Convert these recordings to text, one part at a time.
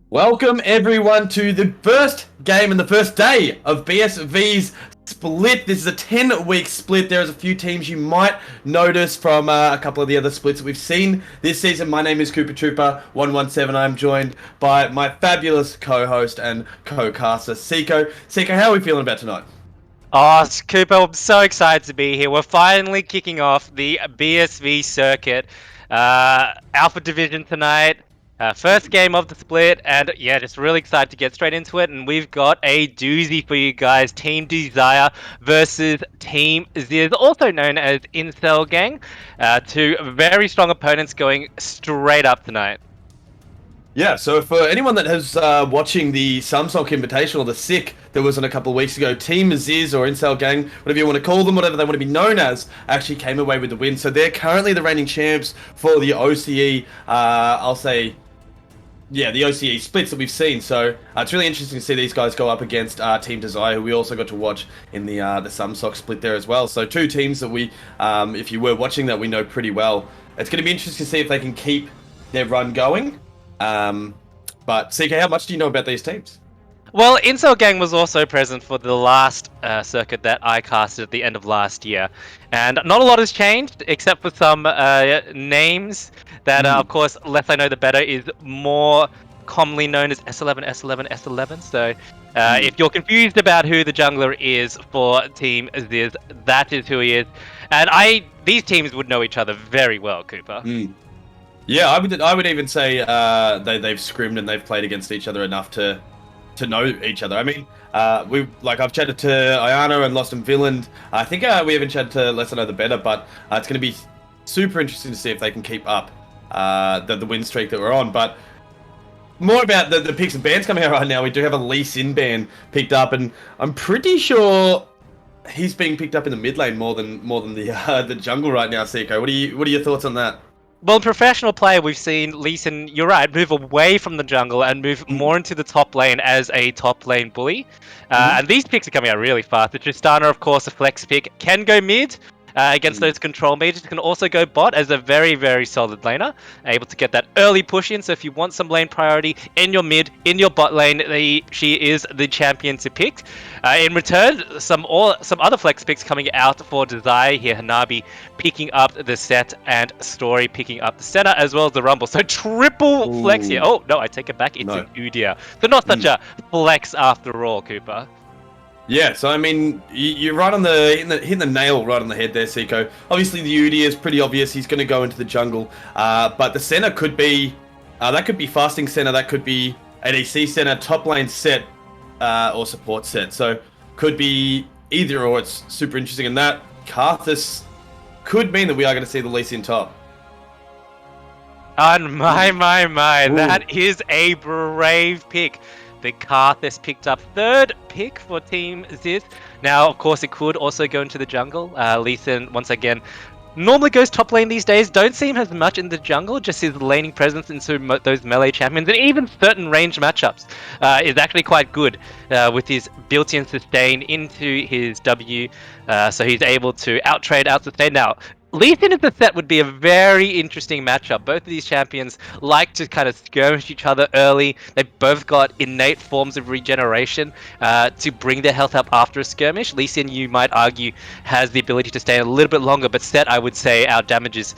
Welcome everyone to the first game and the first day of BSV's split. This is a 10-week split. There's a few teams you might notice from a couple of the other splits that we've seen this season. My name is Cooper Trooper 117. I'm joined by my fabulous co-host and co-caster Seiko. Seiko, how are we feeling about tonight? Oh, Cooper, I'm so excited to be here. We're finally kicking off the BSV circuit. Alpha Division tonight. First game of the split, and yeah, just really excited to get straight into it. And we've got a doozy for you guys. Team Desire versus Team Zyzz, also known as Incel Gang. Two very strong opponents going straight up tonight. Yeah, so for anyone that has watching the Samsung Invitational, the SIC that was on a couple of weeks ago, Team Zyzz or Incel Gang, whatever you want to call them, whatever they want to be known as, actually came away with the win. So they're currently the reigning champs for the OCE, I'll say, yeah, the OCE splits that we've seen. So it's really interesting to see these guys go up against Team Desire, who we also got to watch in the Samsung split there as well. So two teams that we, if you were watching that, we know pretty well. It's going to be interesting to see if they can keep their run going. But CK, how much do you know about these teams? Well, Incel Gang was also present for the last circuit that I casted at the end of last year, and not a lot has changed except for some names that, of course, less I know the better, is more commonly known as S11, S11, S11. So if you're confused about who the jungler is for Team Zyzz, that is who he is. And these teams would know each other very well, Cooper. Yeah, I would even say they've scrimmed and they've played against each other enough to know each other. I mean, I've chatted to Ayana and Lost and Villain. I think we haven't chatted to Less I Know the Better, but it's going to be super interesting to see if they can keep up the win streak that we're on. But more about the picks and bans coming out right now. We do have a Lee Sin ban picked up, and I'm pretty sure he's being picked up in the mid lane more than the jungle right now. Seiko, what are your thoughts on that? Well, in professional play, we've seen Lee Sin, you're right, move away from the jungle and move more into the top lane as a top lane bully. And these picks are coming out really fast. The Tristana, of course, a flex pick, can go mid against those control mages. Can also go bot as a very, very solid laner, able to get that early push in. So if you want some lane priority in your mid, in your bot lane, she is the champion to pick. In return, some other flex picks coming out for Desire here. Hanabi picking up the set and Story picking up the center as well as the Rumble. So triple flex here. Oh, no, I take it back. It's an Udyr. So not such a flex after all, Cooper. Yeah, so I mean, you're right on hitting the nail right on the head there, Seiko. Obviously, the Udyr is pretty obvious. He's going to go into the jungle, but the center could be that could be fasting center, that could be ADC center, top lane set, or support set. So could be either or. It's super interesting, and that Karthus could mean that we are going to see the Lee Sin top. And my, that is a brave pick. The Karthus picked up third pick for Team Zyzz. Now, of course, it could also go into the jungle. Lee Sin, once again, normally goes top lane these days. Don't see him as much in the jungle. Just his laning presence into those melee champions and even certain range matchups is actually quite good with his built-in sustain into his W. So he's able to out-trade, out-sustain. Now, Lee Sin as a set would be a very interesting matchup. Both of these champions like to kind of skirmish each other early. They've both got innate forms of regeneration to bring their health up after a skirmish. Lee Sin, you might argue, has the ability to stay a little bit longer, but set, I would say, outdamages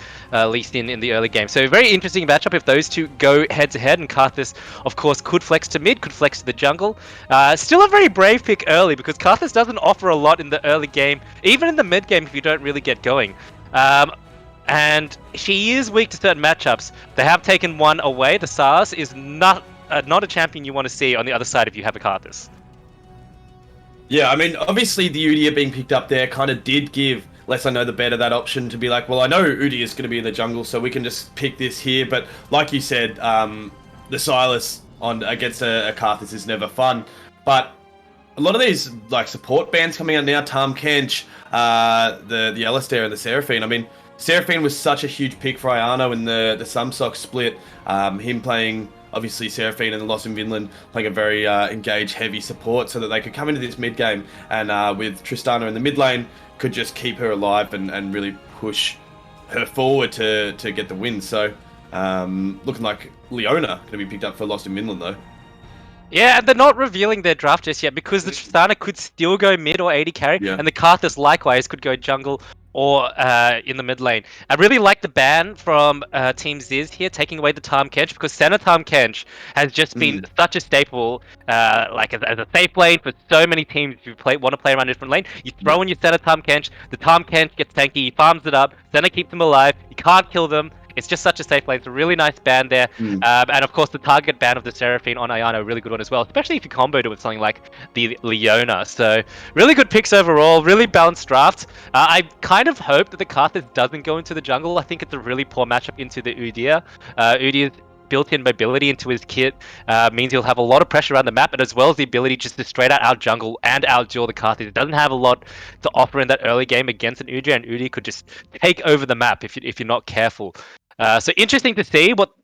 Lee Sin in the early game. So very interesting matchup if those two go head-to-head, and Karthus, of course, could flex to mid, could flex to the jungle. Still a very brave pick early, because Karthus doesn't offer a lot in the early game, even in the mid game if you don't really get going. And she is weak to certain matchups. They have taken one away. The SARS is not a champion you want to see on the other side if you have a Karthus. Yeah, I mean, obviously the Udyr being picked up there kind of did give Less I Know the Better that option to be like, well, I know Udyr is going to be in the jungle, so we can just pick this here. But like you said, the Silas against a Karthus is never fun. But a lot of these like support bands coming out now, Tahm Kench, the Alistair and the Seraphine. I mean, Seraphine was such a huge pick for Ayano in the Samsok split. Him playing, obviously, Seraphine and the Lost in Vinland playing a very engaged, heavy support so that they could come into this mid game and with Tristana in the mid lane, could just keep her alive and really push her forward to get the win. So Looking like Leona going to be picked up for Lost in Midland, though. Yeah, and they're not revealing their draft just yet because the Tristana could still go mid or AD carry, Yeah. and the Karthus likewise could go jungle or in the mid lane. I really like the ban from Team Zyzz here, taking away the Tahm Kench, because Senna Tahm Kench has just been such a staple, like as a safe lane for so many teams. If you want to play around a different lane, you throw in your Senna Tahm Kench, the Tahm Kench gets tanky, he farms it up, Senna keeps him alive, you can't kill them. It's just such a safe lane. It's a really nice ban there. And of course, the target ban of the Seraphine on Ayano, a really good one as well, especially if you comboed it with something like the Leona. So, really good picks overall, really balanced draft. I kind of hope that the Karthus doesn't go into the jungle. I think it's a really poor matchup into the Udyr. Udyr's built-in mobility into his kit means he'll have a lot of pressure around the map, and as well as the ability just to straight out jungle and outduel the Karthus. It doesn't have a lot to offer in that early game against an Udyr, and Udyr could just take over the map if you're not careful. So interesting to see what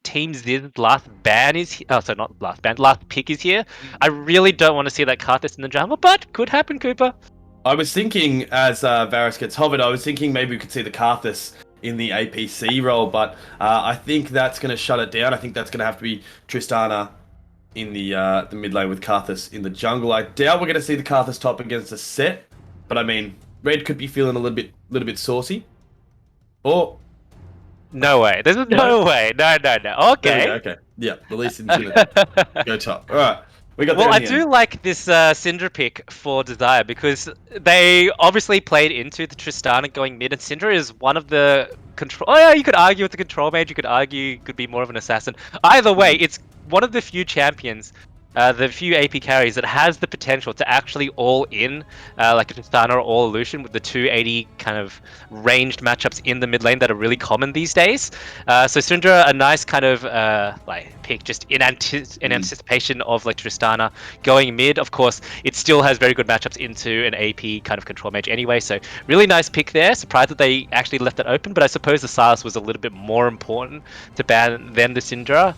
Team Zyzz's last ban is. Oh, so not last ban, last pick is here. I really don't want to see that Karthus in the jungle, but could happen, Cooper. I was thinking, as Varus gets hovered, I was thinking maybe we could see the Karthus in the APC role, but I think that's going to shut it down. I think that's going to have to be Tristana in the mid lane with Karthus in the jungle. I doubt we're going to see the Karthus top against a set, but I mean, Red could be feeling a little bit saucy. Or no way. There's no way. No. Okay. Okay. Yeah, the least in go top. All right. We got. Well, I do like this Syndra pick for Desire because they obviously played into the Tristana going mid, and Syndra is one of the control. Oh yeah, you could argue with the control mage. You could argue could be more of an assassin. Either way, it's one of the few champions. The few AP carries that has the potential to actually all in, like a Tristana or all Lucian with the 280 kind of ranged matchups in the mid lane that are really common these days. So Syndra, a nice kind of like pick just in anticipation of like Tristana going mid. Of course, it still has very good matchups into an AP kind of control mage anyway. So really nice pick there. Surprised that they actually left it open, but I suppose the Sylas was a little bit more important to ban than the Syndra.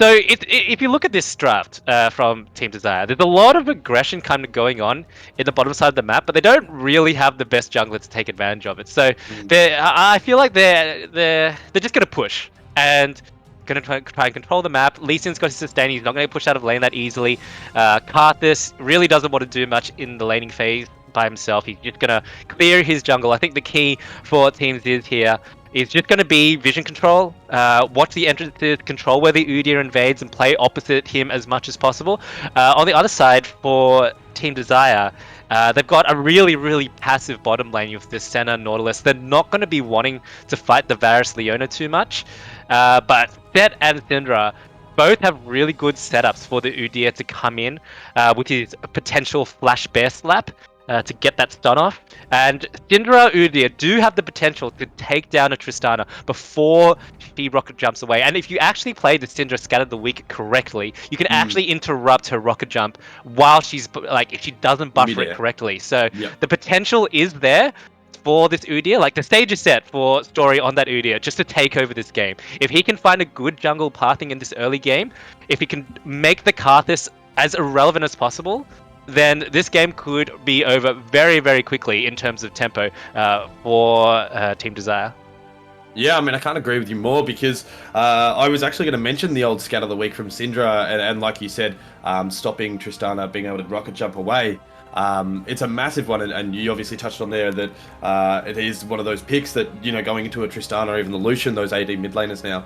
So if you look at this draft from Team Desire, there's a lot of aggression kind of going on in the bottom side of the map, but they don't really have the best jungler to take advantage of it. So I feel like they're just gonna push and gonna try and control the map. Lee Sin's got his sustain; he's not gonna push out of lane that easily. Karthus really doesn't want to do much in the laning phase by himself. He's just gonna clear his jungle. I think the key for Teams is here. Is just going to be vision control, watch the entrances, control where the Udyr invades, and play opposite him as much as possible. On the other side, for Team Desire, they've got a really, really passive bottom lane with this Senna Nautilus. They're not going to be wanting to fight the Varus Leona too much, but Set and Syndra both have really good setups for the Udyr to come in, which is a potential flash bear slap. To get that stun off, and Syndra Udyr do have the potential to take down a Tristana before she rocket jumps away. And if you actually play the Syndra Scatter the Weak correctly, you can actually interrupt her rocket jump while she's like if she doesn't buffer it correctly. So the potential is there for this Udyr. Like the stage is set for Story on that Udyr just to take over this game. If he can find a good jungle pathing in this early game, if he can make the Karthus as irrelevant as possible, then this game could be over very, very quickly in terms of tempo for Team Desire. Yeah, I mean, I can't agree with you more because I was actually going to mention the old Scat of the Week from Syndra, and like you said, stopping Tristana being able to rocket jump away. It's a massive one, and you obviously touched on there that it is one of those picks that, you know, going into a Tristana or even the Lucian, those AD mid laners now,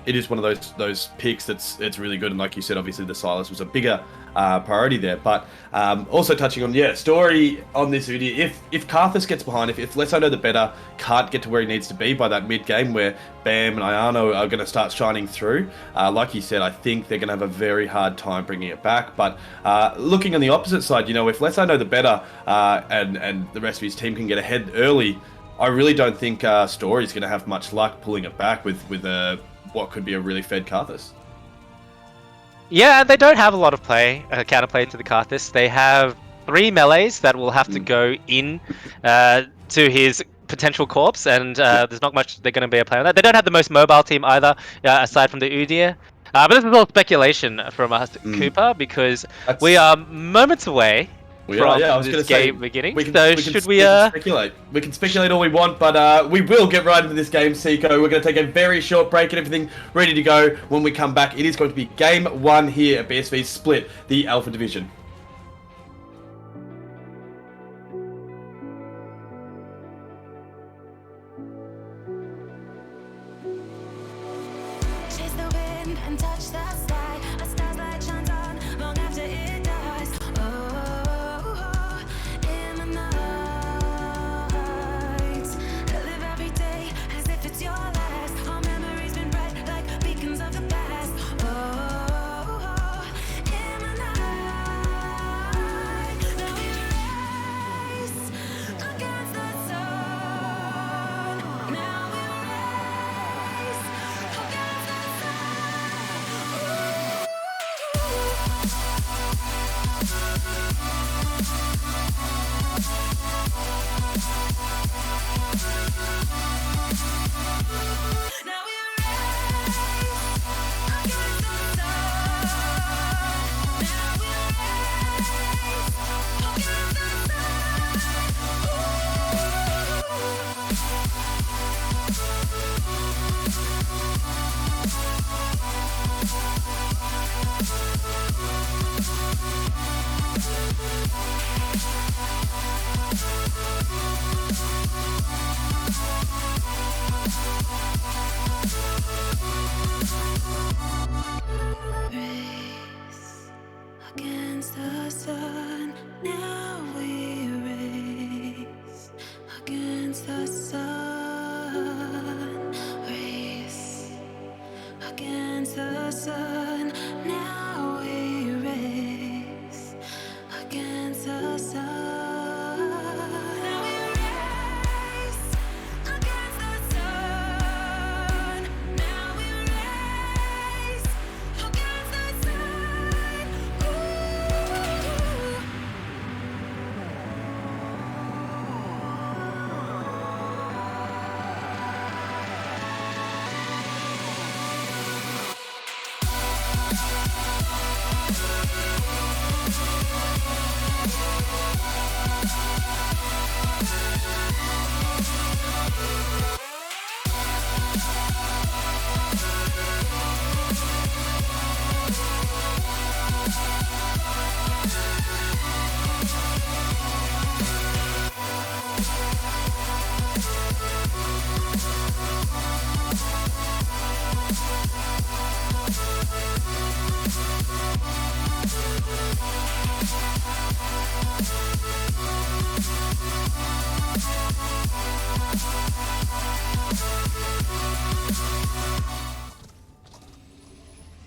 it is one of those picks it's really good. And like you said, obviously the Sylas was a bigger priority there. But also touching on, Story on this video, if Karthus gets behind, if Let's Know the Better can't get to where he needs to be by that mid game where Bam and Ayano are going to start shining through, like you said, I think they're going to have a very hard time bringing it back. But looking on the opposite side, you know, if Let's Know the Better and the rest of his team can get ahead early, I really don't think Story's going to have much luck pulling it back with what could be a really fed Karthus. Yeah, they don't have a lot of counterplay into the Karthus. They have 3 melees that will have to go in to his potential corpse, and there's not much they're going to be able to play on that. They don't have the most mobile team either, aside from the Udyr. But this is all speculation from us, Cooper, because we are moments away We are, yeah, I was this going to say, game beginning. we can speculate. We can speculate all we want, but we will get right into this game, Seiko. We're going to take a very short break and everything ready to go. When we come back, it is going to be game 1 here at BSV Split, the Alpha Division. Chase the wind and touch the sky. A star's light shines on long after it dies. Oh, in the night, I live every day as if it's your last. Our memories been bright like beacons of the past. Oh, in the night, now we race against the sun. Now we race against the Now we race against the sun. Now we race against the Race against the sun. Now we race against the sun. Race against the sun. Now we race against the sun. Now we race against the sun. Now we race against the sun. Ooh.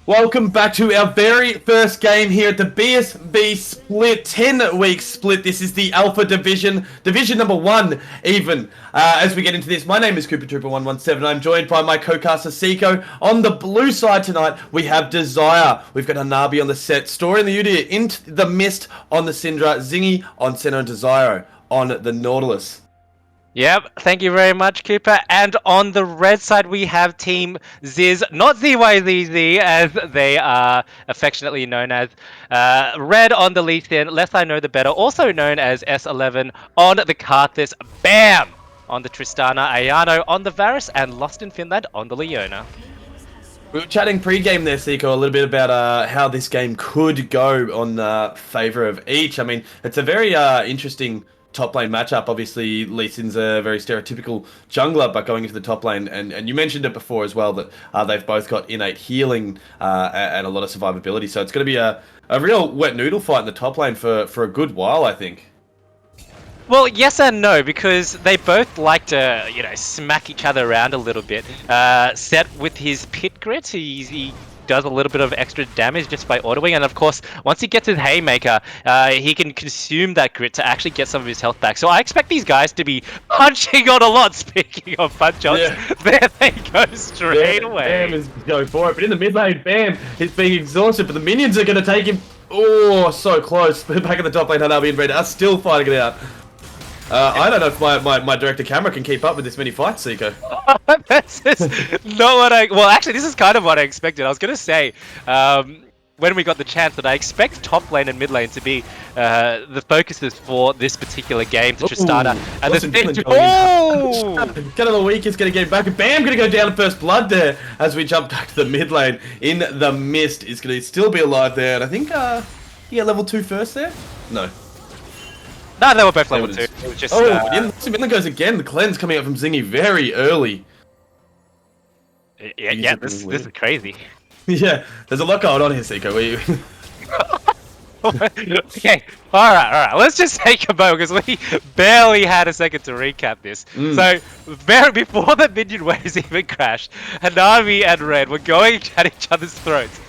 Welcome back to our very first game here at the BSV Split, 10-week split. This is the Alpha Division, Division number 1 even. As we get into this, my name is Cooper Trooper 117. I'm joined by my co-caster Seiko. On the blue side tonight, we have Desire. We've got Hanabi on the set, Story in the Udia, Into the Mist on the Syndra, Zingy on Senna, and Desire on the Nautilus. Yep, thank you very much, Cooper. And on the red side, we have Team Zyzz, not ZYZZ, as they are affectionately known as. Red on the Lee Sin, Less I Know the Better, also known as S11 on the Karthus, BAM! On the Tristana, Ayano on the Varus, and Lost in Finland on the Leona. We were chatting pre-game there, Seiko, a little bit about how this game could go on favour of each. I mean, it's a very interesting top lane matchup. Obviously, Lee Sin's a very stereotypical jungler, but going into the top lane, and you mentioned it before as well, that they've both got innate healing and a lot of survivability. So it's going to be a real wet noodle fight in the top lane for a good while, I think. Well, yes and no, because they both like to, smack each other around a little bit. Set with his pit grit, he does a little bit of extra damage just by autoing, and of course, once he gets his Haymaker, he can consume that grit to actually get some of his health back. So I expect these guys to be punching on a lot. Speaking of punch-ons, there they go straight away. Bam is going for it, but in the mid lane, Bam is being exhausted, but the minions are going to take him. Oh, so close. Back at the top lane, Hanabi and Red are still fighting it out. I don't know if my director camera can keep up with this many fights, Seiko. That's just not what well, actually, this is kind of what I expected. I was going to say, when we got the chance that I expect top lane and mid lane to be the focuses for this particular game to Tristana. And the Kind of the weak is going to get back. Bam, going to go down to first blood there as we jump back to the mid lane. In the mist is going to still be alive there. And I think he got level 2 first there? No. No, they were both level 2. It was just, Midland goes again. The cleanse coming up from Zingy very early. Yeah, this is crazy. Yeah, there's a lot going on here, Seiko. Okay, alright. Let's just take a moment because we barely had a second to recap this. So, before the minion waves even crashed, Hanabi and Red were going at each other's throats.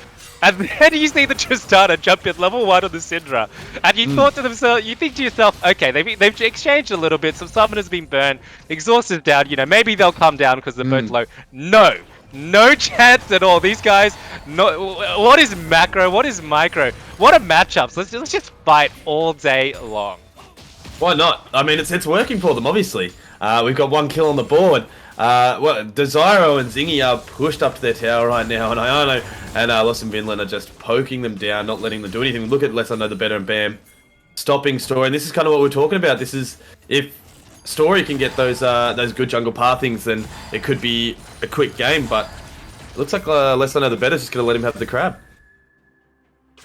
And then you see the Tristana jump in level 1 on the Syndra. And you thought to themselves, you think to yourself, okay, they've exchanged a little bit, some summoners been burned, exhaust is down, you know, maybe they'll come down because they're both low. No chance at all. These guys, what is macro? What is micro? What are matchups? Let's just fight all day long. Why not? I mean, it's working for them, obviously. We've got 1 kill on the board. Desiro and Zingy are pushed up to their tower right now, and Ayano and Lost and Vinland are just poking them down, not letting them do anything. Look at Less I Know the Better and Bam stopping Story, and this is kind of what we're talking about. This is, if Story can get those good jungle pathings, then it could be a quick game, but it looks like Less I Know the Better is just going to let him have the crab.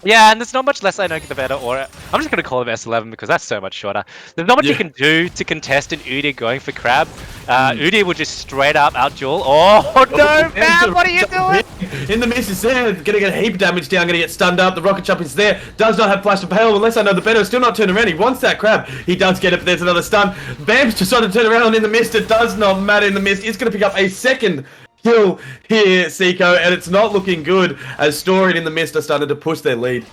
Yeah, and there's not much Less I Know the Better, or I'm just going to call him S11 because that's so much shorter. There's not much you can do to contest an Udyr going for crab. Udyr will just straight up out duel. Oh no, man, what are you doing? In the mist is there, gonna get a heap of damage down, gonna get stunned up. The rocket jump is there, does not have flash of hail. Unless I Know the Better, still not turning around. He wants that crab. He does get it, but there's another stun. Bam's just trying to turn around in the mist. It does not matter in the mist. It's gonna pick up a second kill here, Seiko, and it's not looking good as Story in the mist are starting to push their lead.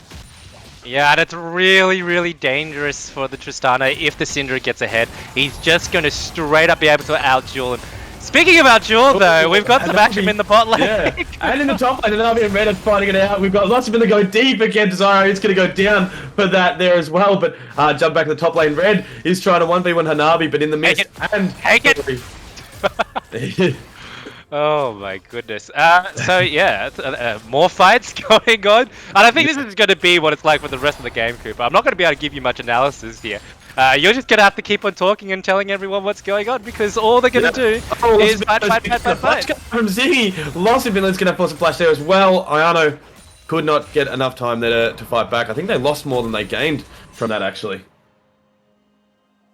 Yeah, and it's really dangerous for the Tristana if the Syndra gets ahead. He's just going to straight up be able to out-duel him. Speaking of out-duel, though, we've got some action in the bot lane. Yeah, and in the top lane, Hanabi and Red are fighting it out. We've got lots of them going deep again. Desire is going to go down for that there as well, but jump back to the top lane. Red is trying to 1v1 Hanabi, but in the mist. Take it! Oh my goodness. So yeah, more fights going on. And I think this is going to be what it's like for the rest of the game, Cooper. I'm not going to be able to give you much analysis here. You're just going to have to keep on talking and telling everyone what's going on because all they're going to do is fight. From Zingy, Lost in Vinland's going to have force of flash there as well. Ayano could not get enough time there to fight back. I think they lost more than they gained from that, actually.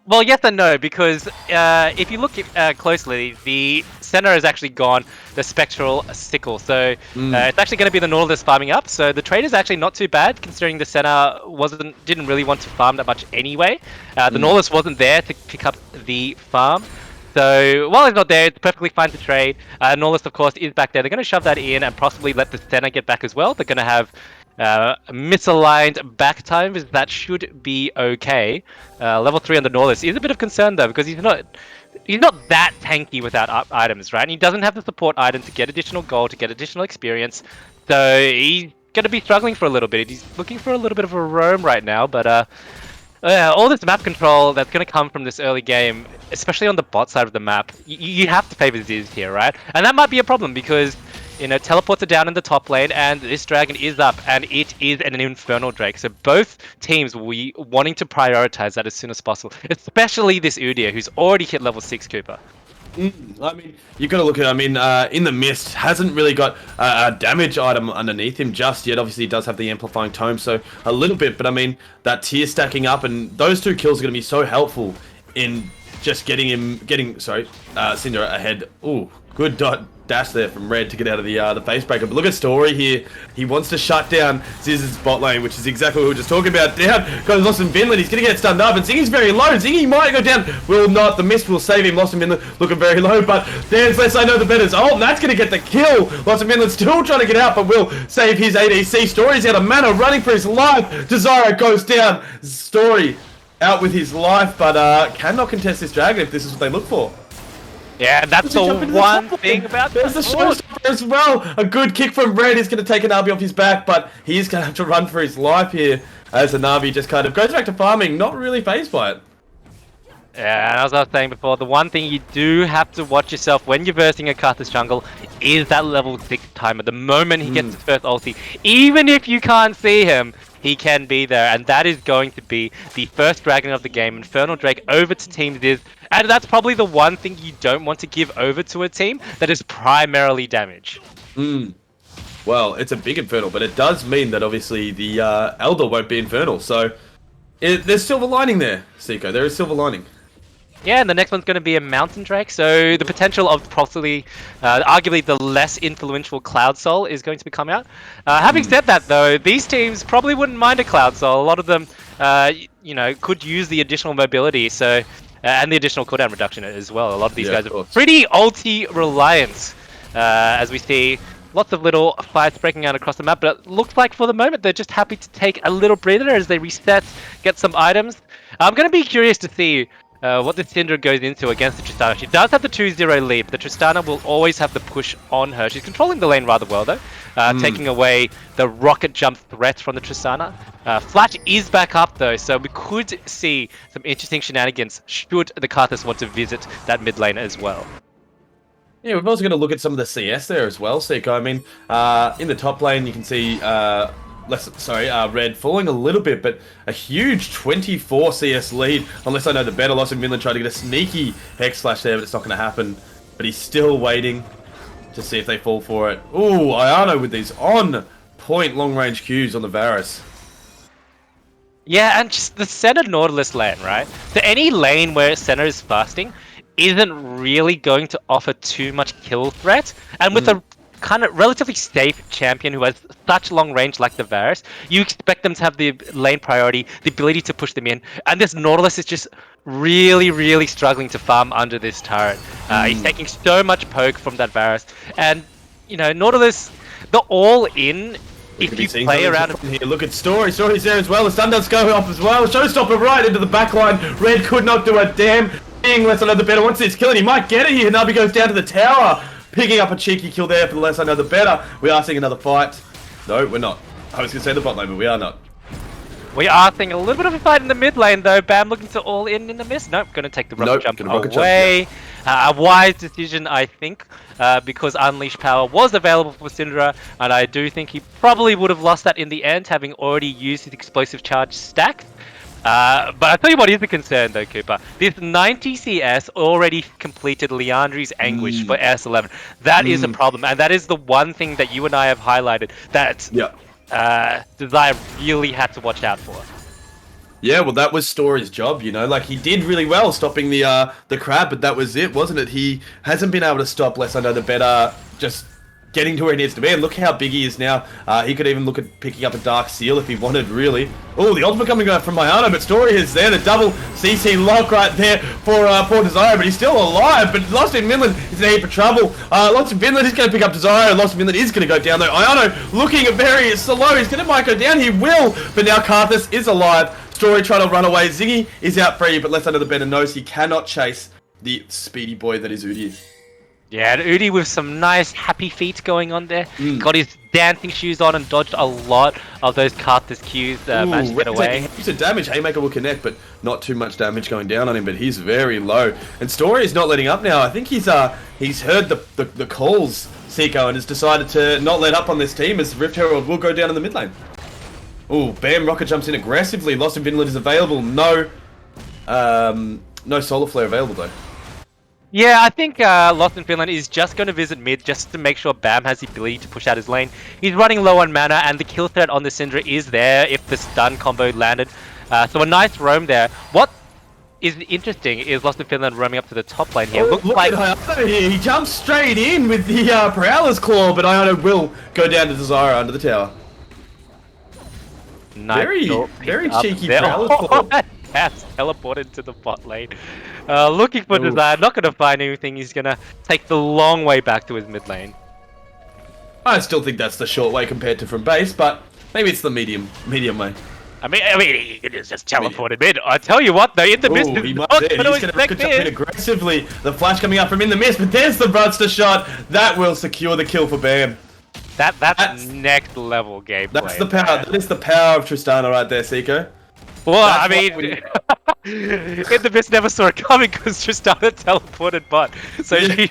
Well, yes and no, because if you look closely, the center has actually gone the Spectral Sickle. So it's actually going to be the Nautilus farming up. So the trade is actually not too bad, considering the center didn't really want to farm that much anyway. The Nautilus wasn't there to pick up the farm. So while he's not there, it's perfectly fine to trade. Nautilus, of course, is back there. They're going to shove that in and possibly let the center get back as well. They're going to have misaligned back time, that should be okay. Level 3 on the Nautilus is a bit of concern though, because he's not that tanky without items, right? And he doesn't have the support item to get additional gold, to get additional experience. So he's going to be struggling for a little bit. He's looking for a little bit of a roam right now, but all this map control that's going to come from this early game, especially on the bot side of the map, you have to favor Zyzz here, right? And that might be a problem because, you know, teleports are down in the top lane, and this dragon is up, and it is an Infernal Drake. So both teams will be wanting to prioritize that as soon as possible, especially this Udyr, who's already hit level 6, Cooper. I mean, you got to look at, in the mist, hasn't really got a damage item underneath him just yet. Obviously, he does have the amplifying tome, so a little bit, but I mean, that tier stacking up, and those 2 kills are going to be so helpful in just getting Syndra ahead. Ooh, good dash there from Red to get out of the face breaker. But look at Story here. He wants to shut down Zyzz's bot lane, which is exactly what we were just talking about. Down goes Lost in Vinland. He's going to get stunned up, and Zingy's very low. Zingy might go down. Will not. The mist will save him. Lost in Vinland looking very low, but there's Less I Know the Better's ult, and that's going to get the kill. Lost in Vinland still trying to get out, but will save his ADC. Story's out of mana, running for his life. Desire goes down. Story out with his life, but cannot contest this dragon if this is what they look for. Yeah, that's the one thing about there's the showstopper as well. A good kick from Red is going to take Hanabi off his back, but he's going to have to run for his life here as Hanabi just kind of goes back to farming, not really fazed by it. Yeah, as I was saying before, the one thing you do have to watch yourself when you're versing a Karthus jungle is that level 6 timer. The moment he gets his first ulti, even if you can't see him, he can be there, and that is going to be the first dragon of the game. Infernal Drake over to Team Zyzz, and that's probably the one thing you don't want to give over to a team that is primarily damage. Well, it's a big Infernal, but it does mean that obviously the Elder won't be Infernal, so there's silver lining there, Seiko. There is silver lining. Yeah, and the next one's going to be a Mountain Drake, so the potential of possibly, arguably the less influential Cloud Soul is going to be coming out. Having said that, though, these teams probably wouldn't mind a Cloud Soul. A lot of them, you know, could use the additional mobility, so and the additional cooldown reduction as well. A lot of these guys are pretty ulti-reliant, as we see lots of little fights breaking out across the map, but it looks like for the moment they're just happy to take a little breather as they reset, get some items. I'm going to be curious to see what the Syndra goes into against the Tristana. She does have the 2-0 lead, but the Tristana will always have the push on her. She's controlling the lane rather well, though, taking away the rocket jump threat from the Tristana. Flash is back up, though, so we could see some interesting shenanigans should the Karthus want to visit that mid lane as well. Yeah, we've also got to look at some of the CS there as well, Seiko. I mean, in the top lane, you can see Red falling a little bit, but a huge 24 CS lead. Unless I know the better, Lost in Vinland tried to get a sneaky Hex Slash there, but it's not going to happen. But he's still waiting to see if they fall for it. Ooh, Ayano with these on-point long-range Qs on the Varus. Yeah, and just the center Nautilus lane, right? So any lane where center is fasting isn't really going to offer too much kill threat, and with a kind of relatively safe champion who has such long range like the Varus, you expect them to have the lane priority, the ability to push them in, and this Nautilus is just really struggling to farm under this turret. He's taking so much poke from that Varus, and you know, Nautilus, the all-in, if you play around here, look at Story's there as well. The stun does go off as well. Showstopper right into the back line. Red could not do a damn thing. Less I know the better. Once it's killing, he might get it here. Navi goes down to the tower, picking up a cheeky kill there for the less I know the better. We are seeing another fight. No, we're not. I was going to say the bot lane, but we are not. We are seeing a little bit of a fight in the mid lane, though. Bam looking to all in the mist. Nope, going to take the rocket jump away. A wise decision, I think, because Unleash Power was available for Syndra, and I do think he probably would have lost that in the end, having already used his explosive charge stack. But I'll tell you what is a concern, though, Cooper. This 90 CS already completed Leandri's Anguish for S11. That is a problem, and that is the one thing that you and I have highlighted that Desire really had to watch out for. Yeah, well, that was Story's job, you know. Like, he did really well stopping the crab, but that was it, wasn't it? He hasn't been able to stop Less I Know the Better, just getting to where he needs to be. And look how big he is now. He could even look at picking up a Dark Seal if he wanted, really. Oh, the ultimate coming out from Mayana, but Story is there. The double CC lock right there for Desire, but he's still alive. But Lost in Vinland is in a heap of trouble. Lost in Vinland is going to pick up Desire. Lost in Vinland is going to go down, though. Ayano looking very slow. He's going to might go down. He will, but now Karthus is alive. Story trying to run away. Ziggy is out free, but Less Under the Better knows he cannot chase the speedy boy that is Udi. Yeah, and Udi with some nice happy feet going on there. Got his dancing shoes on and dodged a lot of those Karthus Qs, managed to get away. Heaps of damage. Haymaker will connect, but not too much damage going down on him, but he's very low. And Story is not letting up now. I think he's heard the calls, Seiko, and has decided to not let up on this team as Rift Herald will go down in the mid lane. Oh, Bam Rocket jumps in aggressively. Lost in Vinland is available. No Solar Flare available, though. Yeah, I think Lost in Finland is just going to visit mid just to make sure Bam has the ability to push out his lane. He's running low on mana, and the kill threat on the Syndra is there if the stun combo landed. So a nice roam there. What is interesting is Lost in Finland roaming up to the top lane here. Look like at Ayano here. He jumps straight in with the Prowler's Claw, but Ayano will go down to Desire under the tower. Nice very cheeky Prowler's Claw. Has teleported to the bot lane. Looking for Desire, not going to find anything. He's going to take the long way back to his mid lane. I still think that's the short way compared to from base, but maybe it's the medium way. I mean, it is just teleported mid. I tell you what, though, in the mist, he's going to jump in aggressively. The flash coming up from in the mist, but there's the Budster shot. That will secure the kill for Bam. That's next level gameplay. That's the power. That is the power of Tristana right there, Seiko. Well, I mean, in the mist never saw it coming because Tristana teleported bot. So she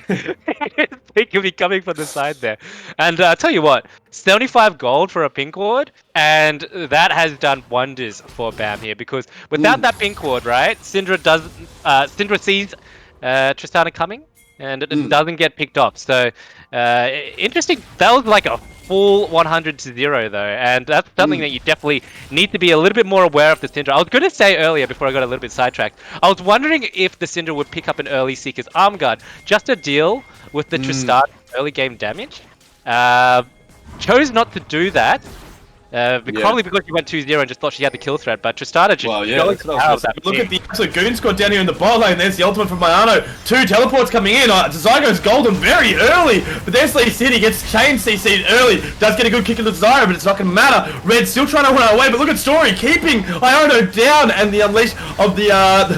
pick will be coming from the side there. And I'll tell you what, 75 gold for a pink ward, and that has done wonders for BAM here, because without that pink ward, right, Syndra sees Tristana coming, and it doesn't get picked up. So interesting. That was like a full 100 to 0 though, and that's something that you definitely need to be a little bit more aware of the Syndra. I was going to say earlier, before I got a little bit sidetracked, I was wondering if the Syndra would pick up an early Seeker's Arm Guard just to deal with the Tristana early game damage. Chose not to do that. Probably because she went 2-0 and just thought she had the kill threat, but Tristana just look at the absolute goon squad down here in the bot lane. There's the ultimate from Mayano. 2 teleports coming in. Desire goes golden very early, but there's Lee City gets chain CC'd early. Does get a good kick into Desire, but it's not going to matter. Red still trying to run away, but look at Story keeping Iono down, and the unleash of the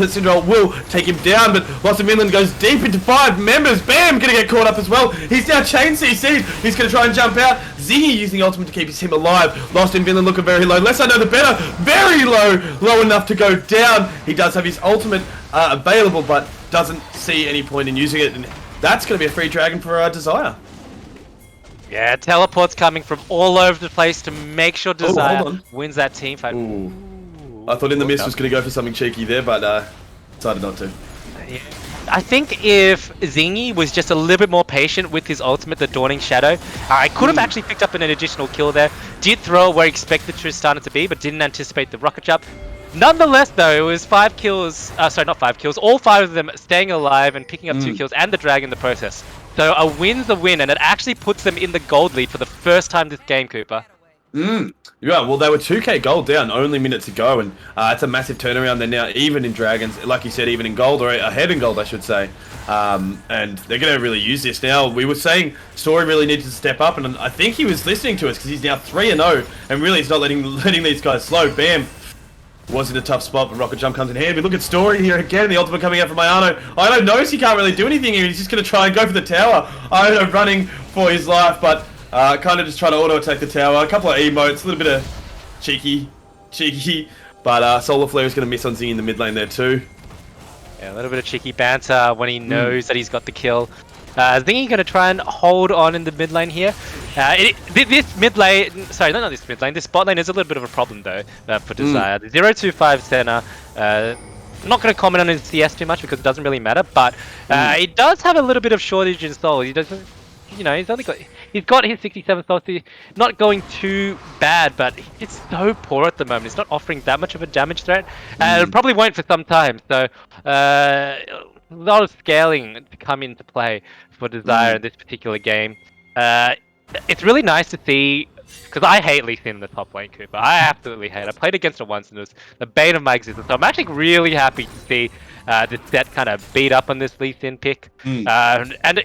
Syndra will take him down, but Lost in Vinland goes deep into 5 members. Bam, going to get caught up as well. He's now chain CC'd. He's going to try and jump out. Zingy using the ultimate to keep his team alive. Lost in Vinland looking very low. Less I know the better. Very low enough to go down. He does have his ultimate available, but doesn't see any point in using it. And that's going to be a free dragon for Desire. Yeah, teleports coming from all over the place to make sure Desire wins that team fight. Ooh. I thought In the Mist was going to go for something cheeky there, but decided not to. Yeah. I think if Zingy was just a little bit more patient with his ultimate, the Dawning Shadow, I could have actually picked up an additional kill there. Did throw where he expected Tristana to be, but didn't anticipate the rocket jump. Nonetheless, though, it was 5 kills, sorry, not 5 kills, all 5 of them staying alive and picking up 2 kills and the drag in the process. So a win's a win, and it actually puts them in the gold lead for the first time this game, Cooper. Yeah, well, they were 2k gold down, only minutes to go, and it's a massive turnaround. They're now even in dragons, like you said, even in gold, or ahead in gold, I should say. And they're going to really use this now. We were saying Story really needed to step up, and I think he was listening to us because he's now 3-0, and really he's not letting these guys slow. Bam was in a tough spot, but rocket jump comes in handy. Look at Story here again, the ultimate coming out from Iono. Iono knows he can't really do anything here. He's just going to try and go for the tower. Iono running for his life, but kind of just trying to auto-attack the tower. A couple of emotes, a little bit of cheeky. But Solar Flare is going to miss on Zingy in the mid lane there too. Yeah, a little bit of cheeky banter when he knows that he's got the kill. Zingy going to try and hold on in the mid lane here. This mid lane, sorry, not this mid lane, this bot lane is a little bit of a problem though for Desire. The 0-2-5 center, I'm not going to comment on his CS too much because it doesn't really matter, but he does have a little bit of shortage in soul. He doesn't, you know, he's got his 67 souls, so not going too bad, but it's so poor at the moment. It's not offering that much of a damage threat, and it probably won't for some time. So a lot of scaling to come into play for Desire in this particular game. It's really nice to see, because I hate Lee Sin in the top lane, Cooper. I absolutely hate it. I played against it once and it was the bane of my existence. So I'm actually really happy to see this set kind of beat up on this Lee Sin pick. And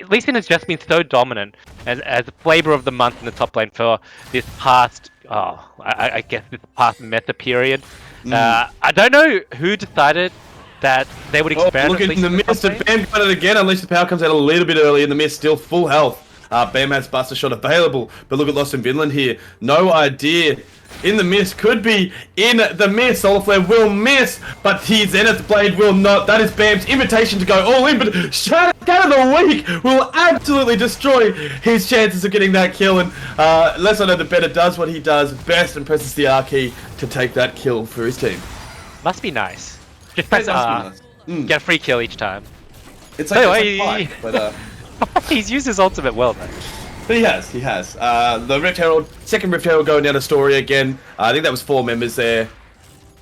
Lee Sin has just been so dominant as a flavor of the month in the top lane for this past, I guess this past meta period. I don't know who decided that they would experiment. Look in the mist, and Bam got it again, unless the power comes out a little bit early in the mist, still full health. Bam has Buster Shot available, but look at Lost in Vinland here. No idea. In the mist, could be in the mist. Solar Flare will miss, but the Zenith Blade will not. That is Bam's invitation to go all in, but Shadow of the Week will absolutely destroy his chances of getting that kill. And Less I Know the Better does what he does best and presses the R key to take that kill for his team. Must be nice. Just press R. Get a free kill each time. It's like, but he's used his ultimate well, though. But he has. The Rift Herald, second Rift Herald going down to Story again. I think that was 4 members there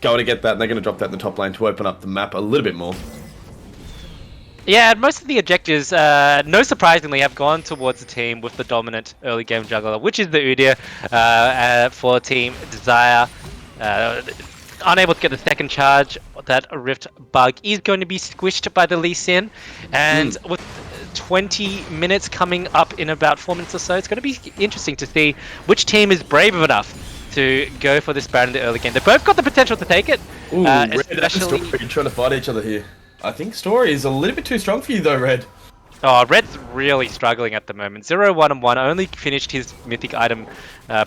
going to get that, and they're going to drop that in the top lane to open up the map a little bit more. Yeah, most of the objectives, no surprisingly, have gone towards the team with the dominant early game juggler, which is the Udyr for Team Desire. Unable to get the second charge, that Rift bug is going to be squished by the Lee Sin, and with 20 minutes coming up in about 4 minutes or so, it's going to be interesting to see which team is brave enough to go for this Baron in the early game. They both got the potential to take it. Ooh, especially Red and trying to fight each other here. I think Story is a little bit too strong for you though, Red. Oh, Red's really struggling at the moment. 0-1-1, only finished his mythic item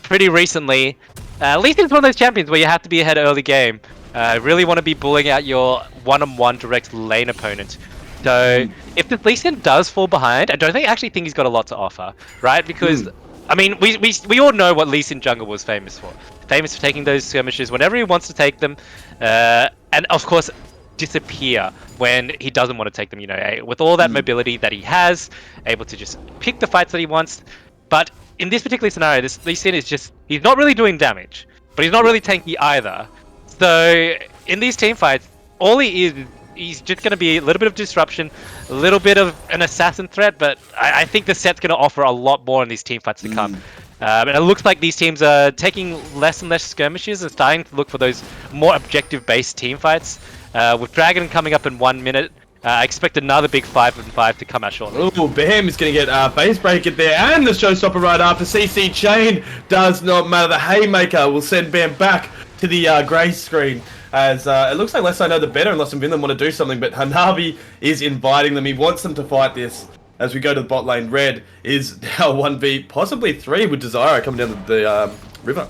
pretty recently. At least it's one of those champions where you have to be ahead early game. Really want to be bullying out your 1-on-1 direct lane opponent. So if the Lee Sin does fall behind, I don't actually think he's got a lot to offer, right? Because I mean, we all know what Lee Sin jungle was famous for. Famous for taking those skirmishes whenever he wants to take them, and of course disappear when he doesn't want to take them. You know, with all that mobility that he has, able to just pick the fights that he wants. But in this particular scenario, this Lee Sin is just—he's not really doing damage, but he's not really tanky either. So in these team fights, all he is. He's just going to be a little bit of disruption, a little bit of an assassin threat, but I think the set's going to offer a lot more in these team fights to come. And it looks like these teams are taking less and less skirmishes and starting to look for those more objective-based team fights. With Dragon coming up in 1 minute, I expect another big 5-5 to come out shortly. Oh, Bam is going to get base break it there, and the showstopper right after. CC Chain does not matter. The Haymaker will send Bam back to the grey screen. As it looks like less I know the better, unless Vinland want to do something, but Hanabi is inviting them. He wants them to fight this. As we go to the bot lane, Red is now 1v, possibly 3 with Desire coming down the river.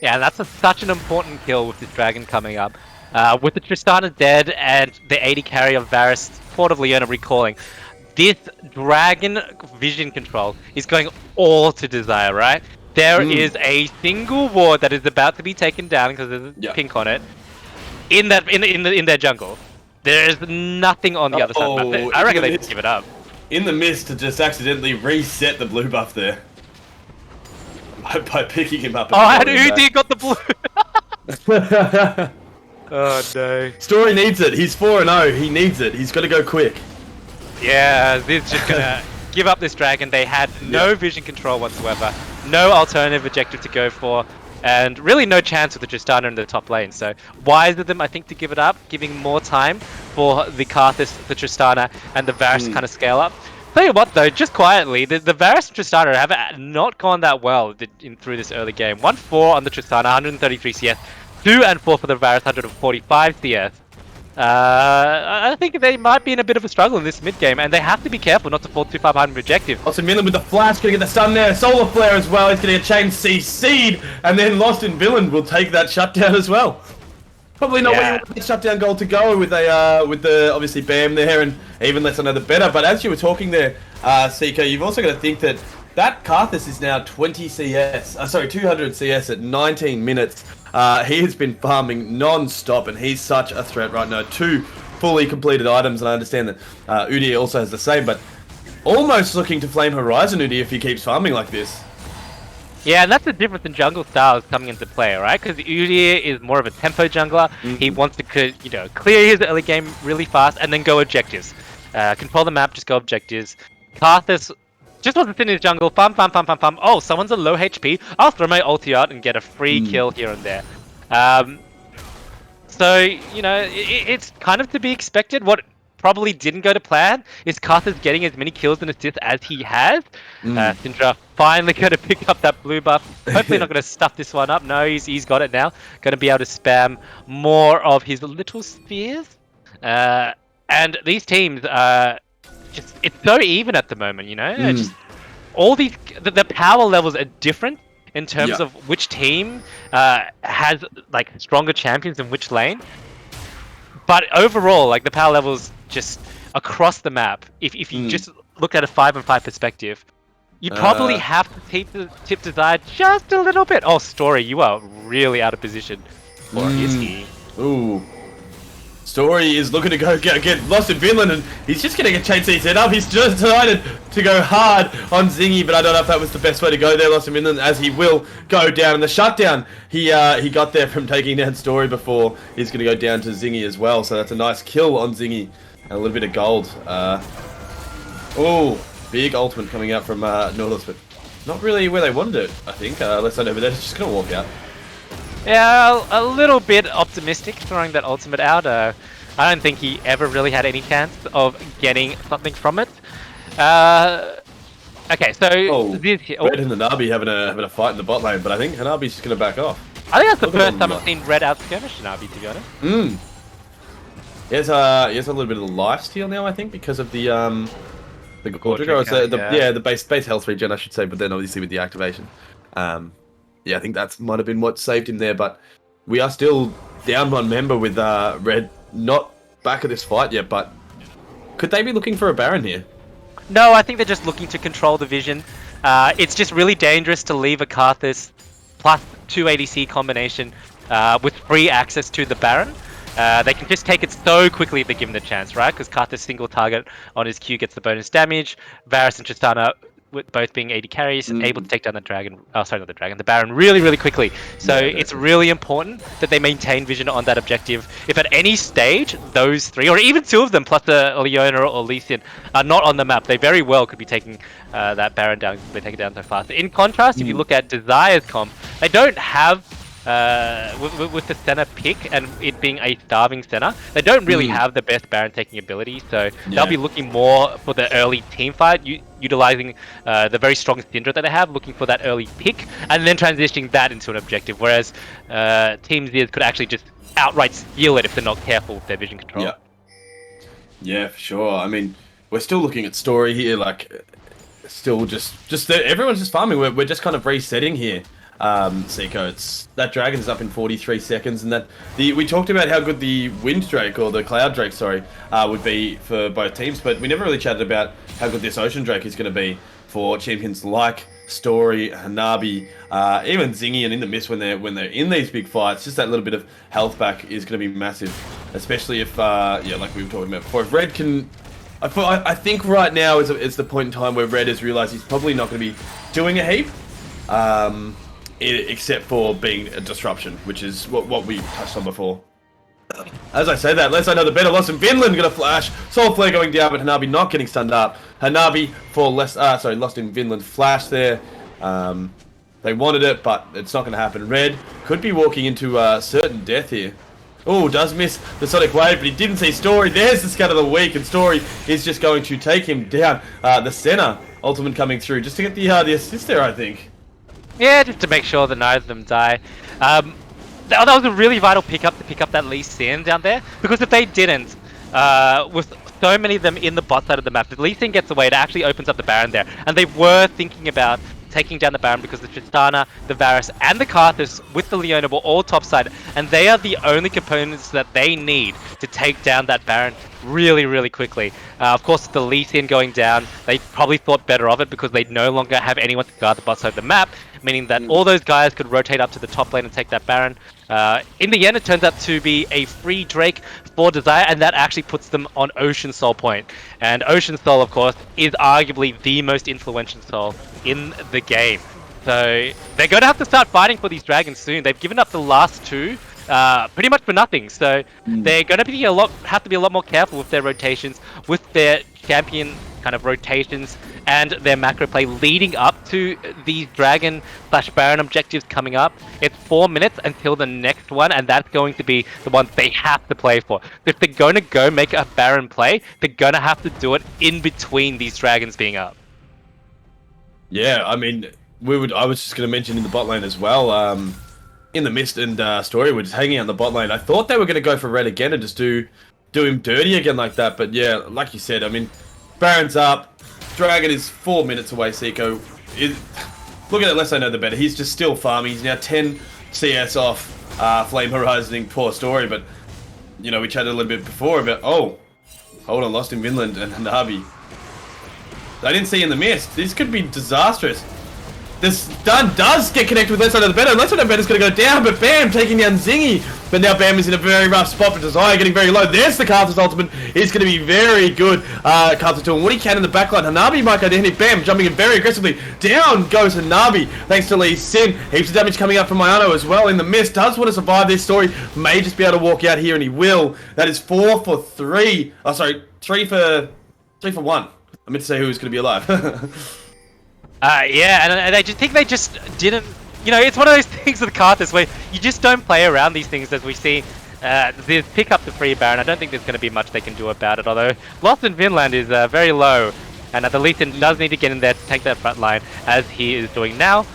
Yeah, that's such an important kill with this Dragon coming up. With the Tristana dead and the 80 carry of Varus, Port of Leona recalling, this Dragon vision control is going all to Desire, right? There is a single ward that is about to be taken down because there's a pink on it. In their jungle, there's nothing on the other side. I reckon they just give it up. In the mist to just accidentally reset the blue buff there by picking him up. Oh, and Udi got the blue. Oh no. Story needs it. He's 4-0. He needs it. He's got to go quick. Yeah, they're just gonna give up this Dragon. They had no vision control whatsoever. No alternative objective to go for, and really no chance with the Tristana in the top lane. So wise of them, I think, to give it up, giving more time for the Karthus, the Tristana, and the Varus to kind of scale up. Tell you what though, just quietly, the Varus and Tristana have not gone that well through this early game. 1-4 on the Tristana, 133 CS, 2 and 4 for the Varus, 145 CS. I think they might be in a bit of a struggle in this mid game, and they have to be careful not to fall too far behind objective. Austin Millen with the flash, gonna get the stun there. Solar Flare as well. He's gonna get chain CC'd, and then Lost in Villain will take that shutdown as well. Probably not where you want the shutdown goal to go with the obviously Bam there, and even less another better. But as you were talking there, Seeker, you've also got to think that Karthus is now 200 CS at 19 minutes. He has been farming non-stop, and he's such a threat right now. 2 fully completed items, and I understand that Udi also has the same, but almost looking to flame Horizon Udi if he keeps farming like this. Yeah, and that's the difference in jungle styles coming into play, right? Because Udi is more of a tempo jungler. He wants to, clear his early game really fast and then go objectives. Control the map, just go objectives. Karthus just wants to sit in his jungle, farm. Oh, someone's a low HP. I'll throw my ulti out and get a free kill here and there. So, it's kind of to be expected. What probably didn't go to plan is Karthus getting as many kills and assists as he has. Syndra finally going to pick up that blue buff. Hopefully not going to stuff this one up. No, he's got it now. Going to be able to spam more of his little spears. And these teams it's so even at the moment, just all these the power levels are different in terms of which team has like stronger champions in which lane. But overall, like the power levels just across the map, if you just look at a 5-5 perspective, you probably have to tip Desire just a little bit. Oh, Story, you are really out of position. Or is he? Ooh. Story is looking to get Lost in Vinland, and he's just going to get chain CC'd up. He's just decided to go hard on Zingy, but I don't know if that was the best way to go there, Lost in Vinland, as he will go down. And the shutdown, he got there from taking down Story before. He's going to go down to Zingy as well, so that's a nice kill on Zingy. And a little bit of gold. Oh, big ultimate coming out from Nautilus, but not really where they wanted it, I think. Let's over there, just going to walk out. Yeah, a little bit optimistic throwing that ultimate out. I don't think he ever really had any chance of getting something from it. Okay, so Red and Hanabi having a fight in the bot lane, but I think Hanabi's just going to back off. I think that's the first time I've seen Red out skirmish Hanabi, to be honest. He has a little bit of the life steal now, I think, because of the the base health regen, I should say, but then obviously with the activation. Yeah, I think that might have been what saved him there, but we are still down one member with Red not back at this fight yet, but Could they be looking for a Baron here? No, I think they're just looking to control the vision. It's just really dangerous to leave a Karthus plus 2 ADC combination with free access to the Baron. They can just take it so quickly if they're given the chance, right? Because Karthus single target on his Q gets the bonus damage. Varus and Tristana, with both being AD carries, able to take down the dragon. Oh, sorry, not the dragon. The Baron really, really quickly. So it's really important that they maintain vision on that objective. If at any stage those 3, or even 2 of them, plus the Leona or Lee Sin, are not on the map, they very well could be taking that Baron down. They take it down so fast. In contrast, if you look at Desire's comp, they don't have. With the center pick and it being a starving center, they don't really have the best Baron taking ability, so they'll be looking more for the early team fight, utilizing the very strong Syndra that they have, looking for that early pick, and then transitioning that into an objective, whereas Team Zyzz could actually just outright steal it if they're not careful with their vision control. Yeah, for sure. I mean, we're still looking at story here, like, still just everyone's just farming. We're just kind of resetting here. Seiko, it's that dragon's up in 43 seconds, and that we talked about how good the Wind Drake, or the Cloud Drake, sorry, would be for both teams, but we never really chatted about how good this Ocean Drake is going to be for champions like Story, Hanabi, even Zingy, and in the Mist when they're in these big fights. Just that little bit of health back is going to be massive, especially if like we were talking about before, if Red can. I think right now is the point in time where Red has realised he's probably not going to be doing a heap. Except for being a disruption, which is what we touched on before. As I say that, let's know the better. Lost in Vinland gonna flash. Soul Flare going down, but Hanabi not getting stunned up. Hanabi for Lost in Vinland flash there. They wanted it, but it's not gonna happen. Red could be walking into certain death here. Oh, does miss the Sonic Wave, but he didn't see Story. There's the Scat of the Week, and Story is just going to take him down. The center ultimate coming through just to get the assist there, I think. Yeah, just to make sure that neither of them die. That was a really vital pickup to pick up that Lee Sin down there, because if they didn't, with so many of them in the bot side of the map, if Lee Sin gets away, it actually opens up the Baron there. And they were thinking about taking down the Baron because the Tristana, the Varus, and the Karthus with the Leona were all topside, and they are the only components that they need to take down that Baron really, really quickly. Of course, the Lee Sin going down, they probably thought better of it because they no longer have anyone to guard the bot side of the map, meaning that all those guys could rotate up to the top lane and take that Baron. In the end, it turns out to be a free Drake for Desire, and that actually puts them on Ocean Soul point. And Ocean Soul, of course, is arguably the most influential soul in the game. So they're going to have to start fighting for these dragons soon. They've given up the last 2 pretty much for nothing. So they're going to have to be a lot more careful with their rotations, with their champion kind of rotations, and their macro play leading up to these Dragon / Baron objectives coming up. It's 4 minutes until the next one, and that's going to be the one they have to play for. If they're going to go make a Baron play, they're going to have to do it in between these Dragons being up. Yeah, I mean, I was just going to mention in the bot lane as well, in the Mist and Story, we're just hanging out in the bot lane. I thought they were going to go for Red again and just do him dirty again like that, but yeah, like you said, I mean, Baron's up, Dragon is 4 minutes away, Seiko. Look at it, less I know the better. He's just still farming. He's now 10 CS off Flame Horizoning poor Story, but, you know, we chatted a little bit before about, hold on, Lost in Vinland and Hanabi. I didn't see in the Mist. This could be disastrous. This stun does get connected with Let's Know the Better. Let's Know the Better's going to go down, but Bam taking down Zingy. But now Bam is in a very rough spot, but Desire getting very low. There's the Karthus ultimate. It's going to be very good. Karthus doing what he can in the backline. Hanabi might go down here. Bam jumping in very aggressively. Down goes Hanabi, thanks to Lee Sin. Heaps of damage coming up from Mayano as well in the Mist. Does want to survive this Story. May just be able to walk out here, and he will. That is 4 for 3. Oh, sorry, 3 for 1. I meant to say who was going to be alive. Yeah, and I just think they just didn't... You know, it's one of those things with Karthus where you just don't play around these things, as we see they pick up the free Baron. I don't think there's going to be much they can do about it, although Lost in Vinland is very low, and at the least it does need to get in there to take that front line, as he is doing now.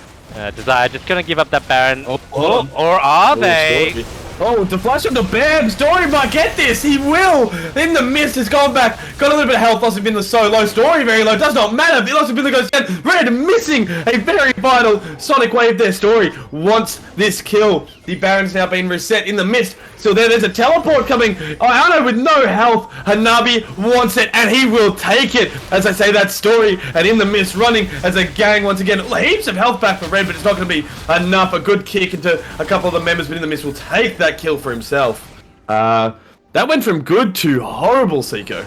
Desire just going to give up that Baron, or are they? Story. Oh, the flash of the Bam! Story might get this! He will! In the Mist has gone back, got a little bit of health, Lost in Vinland so low, Story very low, does not matter, Lost in Vinland goes down, Red missing a very vital Sonic Wave there. Story wants this kill. The Baron's now been reset in the Mist. still there. There's a teleport coming. Ayano with no health. Hanabi wants it, and he will take it. As I say that story, and in the mist running as a gang once again. Heaps of health back for Red, but it's not going to be enough. A good kick into a couple of the members within the mist will take that kill for himself. That went from good to horrible, Seiko.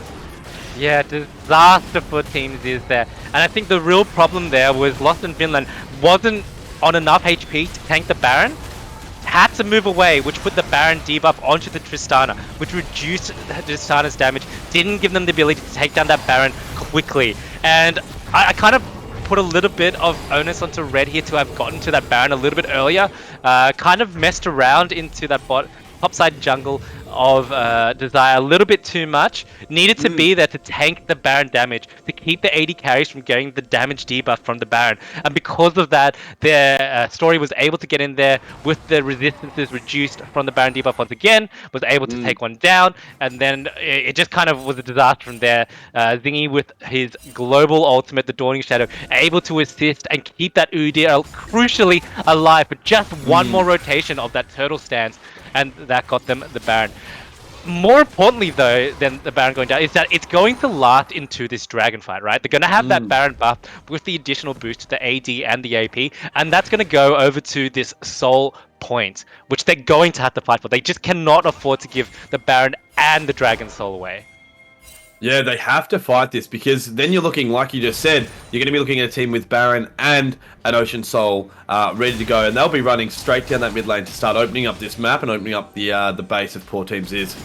Yeah, disaster for Team Zyzz there. And I think the real problem there was Lost in Finland wasn't on enough HP to tank the Baron. Had to move away, which put the Baron debuff onto the Tristana, which reduced Tristana's damage, didn't give them the ability to take down that Baron quickly. And I kind of put a little bit of onus onto Red here to have gotten to that Baron a little bit earlier. Kind of messed around into that topside jungle of Desire a little bit too much. Needed to be there to tank the Baron damage, to keep the AD carries from getting the damage debuff from the Baron. And because of that, their Story was able to get in there with the resistances reduced from the Baron debuff once again, was able to take one down, and then it just kind of was a disaster from there. Zingy with his global ultimate, the Dawning Shadow, able to assist and keep that Udyr crucially alive for just one more rotation of that turtle stance, and that got them the Baron. More importantly, though, than the Baron going down, is that it's going to last into this dragon fight, right? They're going to have that Baron buff with the additional boost to the AD and the AP, and that's going to go over to this soul point, which they're going to have to fight for. They just cannot afford to give the Baron and the dragon soul away. Yeah, they have to fight this, because then you're looking, like you just said, you're going to be looking at a team with Baron and an Ocean Soul ready to go, and they'll be running straight down that mid lane to start opening up this map and opening up the base of poor Team Zyzz.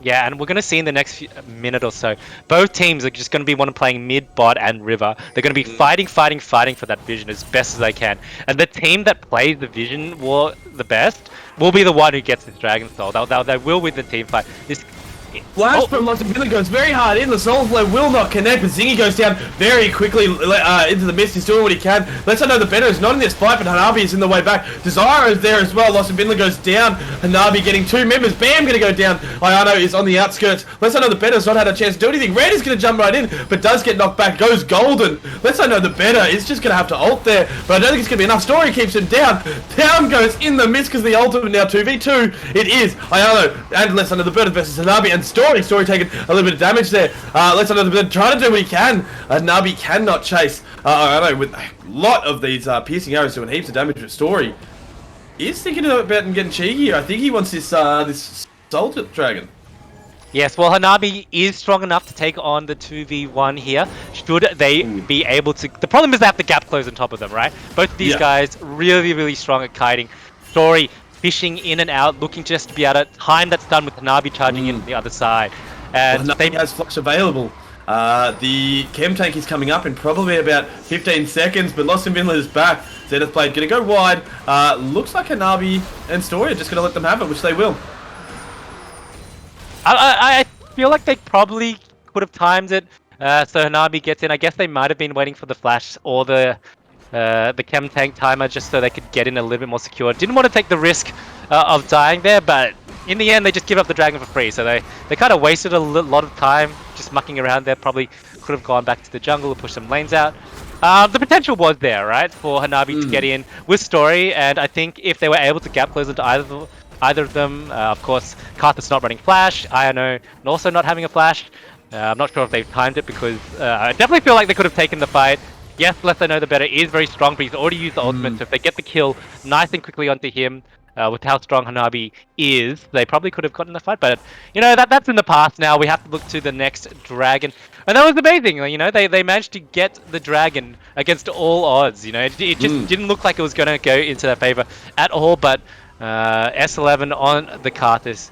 Yeah, and we're going to see in the next minute or so, both teams are just going to be playing mid, bot, and river. They're going to be fighting for that vision as best as they can. And the team that plays the vision war the best will be the one who gets this Dragon Soul. They will win the team fight. Flash from Lost in Finland goes very hard in. The Soul Flow will not connect, but Zingy goes down very quickly into the mist. He's doing what he can. Let's know the Benno is not in this fight, but Hanabi is in the way back. Desire is there as well. Lost in Finland goes down. Hanabi getting two members. Bam going to go down. Ayano is on the outskirts. Let's know the Benno's not had a chance to do anything. Red is going to jump right in, but does get knocked back. Goes golden. Let's know the Benno is just going to have to ult there, but I don't think it's going to be enough. Story keeps him down. Down goes in the mist because the ultimate now 2v2. It is Ayano and Let's know the Bird versus Hanabi, and Story taking a little bit of damage there. Let's know the Bird trying to do what he can. Hanabi cannot chase. Ayano with a lot of these piercing arrows doing heaps of damage, but Story is thinking about getting cheeky. I think he wants this Soul Dragon. Yes, well, Hanabi is strong enough to take on the 2v1 here. Should they be able to... The problem is they have the gap close on top of them, right? Both of these guys really, really strong at kiting. Story fishing in and out, looking just to be able to time that stun with Hanabi charging in the other side. And well, Hanabi has flash available. The chem tank is coming up in probably about 15 seconds, but Lost in Finland is back. Zenith Blade going to go wide. Looks like Hanabi and Story are just going to let them have it, which they will. I feel like they probably could have timed it so Hanabi gets in. I guess they might have been waiting for the flash or the chem tank timer just so they could get in a little bit more secure. Didn't want to take the risk of dying there, but in the end they just give up the dragon for free. So they kind of wasted a lot of time just mucking around there. Probably could have gone back to the jungle and pushed some lanes out. The potential was there, right, for Hanabi to get in with Story, and I think if they were able to gap close into either of them, of course, Karthus not running flash, Ayano also not having a flash. I'm not sure if they've timed it because I definitely feel like they could have taken the fight. Yes, Less I Know the Better is very strong, but he's already used the ultimate, so if they get the kill nice and quickly onto him, with how strong Hanabi is, they probably could have gotten the fight, but, you know, that's in the past now. We have to look to the next dragon, and that was amazing, you know, they managed to get the dragon against all odds, you know, it just didn't look like it was going to go into their favor at all, but S11 on the Karthus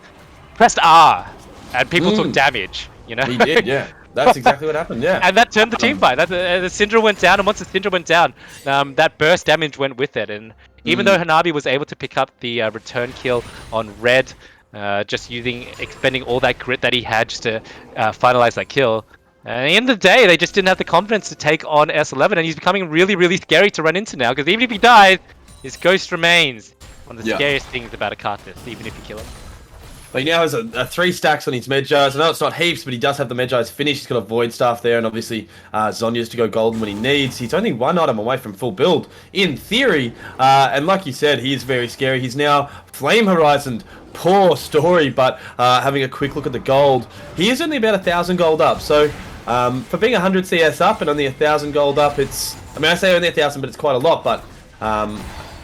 pressed R, and people took damage, you know? He did, yeah. That's exactly what happened, yeah. And that turned the team fight. The Syndra went down, and once the Syndra went down, that burst damage went with it. And even though Hanabi was able to pick up the return kill on Red, just expending all that grit that he had just to finalize that kill, at the end of the day, they just didn't have the confidence to take on S11, and he's becoming really, really scary to run into now, because even if he dies, his ghost remains one of the scariest things about a Karthus, even if you kill him. He now has a 3 stacks on his Medjars. I know it's not heaps, but he does have the Medjars finished. He's got a Void Staff there, and obviously Zonya's to go golden when he needs. He's only one item away from full build, in theory. And like you said, he is very scary. He's now Flame Horizoned poor Story, but having a quick look at the gold, he is only about 1,000 gold up. So for being 100 CS up and only 1,000 gold up, it's, I mean, I say only 1,000, but it's quite a lot. But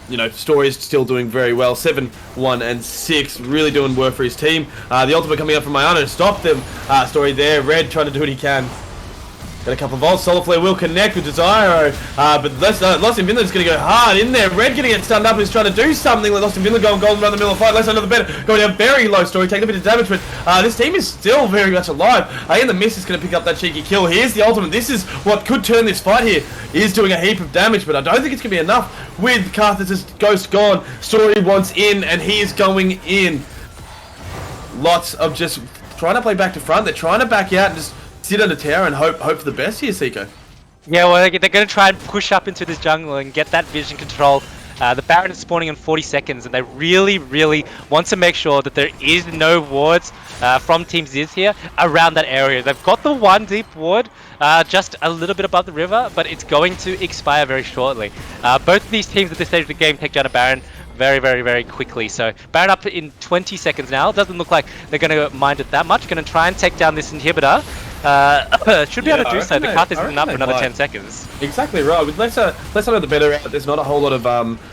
you know, Story is still doing very well. 7, 1, and 6, really doing work for his team. The ultimate coming up from Mayana to stop them. Story there, Red trying to do what he can. Got a couple of volts. Solar Flare will connect with Desiro, but Lost in Vinland's going to go hard in there. Red going to get stunned up and is trying to do something. Lost in Vinland going golden around the middle of the fight. Let's another better going down very low. Story taking a bit of damage, but this team is still very much alive. In the miss is going to pick up that cheeky kill. Here's the ultimate. This is what could turn this fight here. He is doing a heap of damage, but I don't think it's going to be enough with Carthus's Ghost gone. Story wants in, and he is going in. Lots of just trying to play back to front. They're trying to back out and just sit under tower and hope for the best here, Seiko. Yeah, well, they're going to try and push up into this jungle and get that vision control. The Baron is spawning in 40 seconds, and they really, really want to make sure that there is no wards from Team Zyzz here around that area. They've got the one deep ward just a little bit above the river, but it's going to expire very shortly. Both of these teams at this stage of the game take down a Baron very, very, very quickly. So Baron up in 20 seconds now. Doesn't look like they're going to mind it that much. Going to try and take down this inhibitor. Should be able to do so. The Carth isn't up for another 10 seconds. Exactly right. With less under the better out, there's not a whole lot of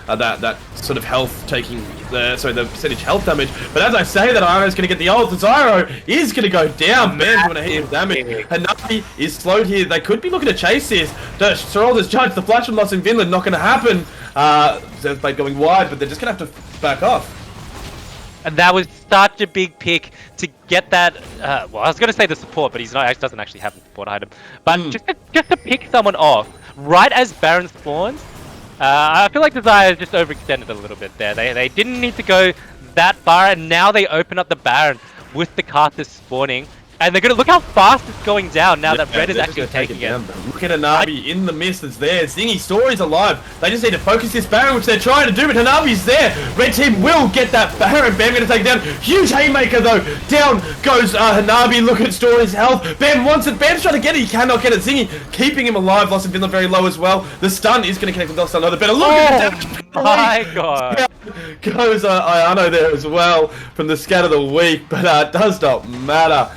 that sort of health taking the percentage health damage. But as I say that, Iono's going to get the ult. Zyro is going to go down. Man, doing a heap of damage. Hanabi is slowed here. They could be looking to chase this. Sorolda's judge, the flash from Lost in Vinland, not going to happen. Zevblade going wide, but they're just going to have to back off. And that was such a big pick to get that. Well, I was going to say the support, but he doesn't actually have the support item. But just to pick someone off right as Baron spawns, I feel like Desire just overextended a little bit there. They didn't need to go that far, and now they open up the Baron with the Carthus spawning. And they're going to look how fast it's going down now that Red is actually taking it. Look at Hanabi in the mist that's there. Zingy Story's alive. They just need to focus this Baron, which they're trying to do, but Hanabi's there. Red team will get that Baron. Bam going to take it down. Huge haymaker though. Down goes Hanabi. Look at Story's health. Bam wants it. Bam's trying to get it. He cannot get it. Zingy keeping him alive. Lost in Vinland very low as well. The stun is going to connect with the stun. The better. Look at the damage. My God. Goes Ayano there as well from the scat of the week, but it does not matter.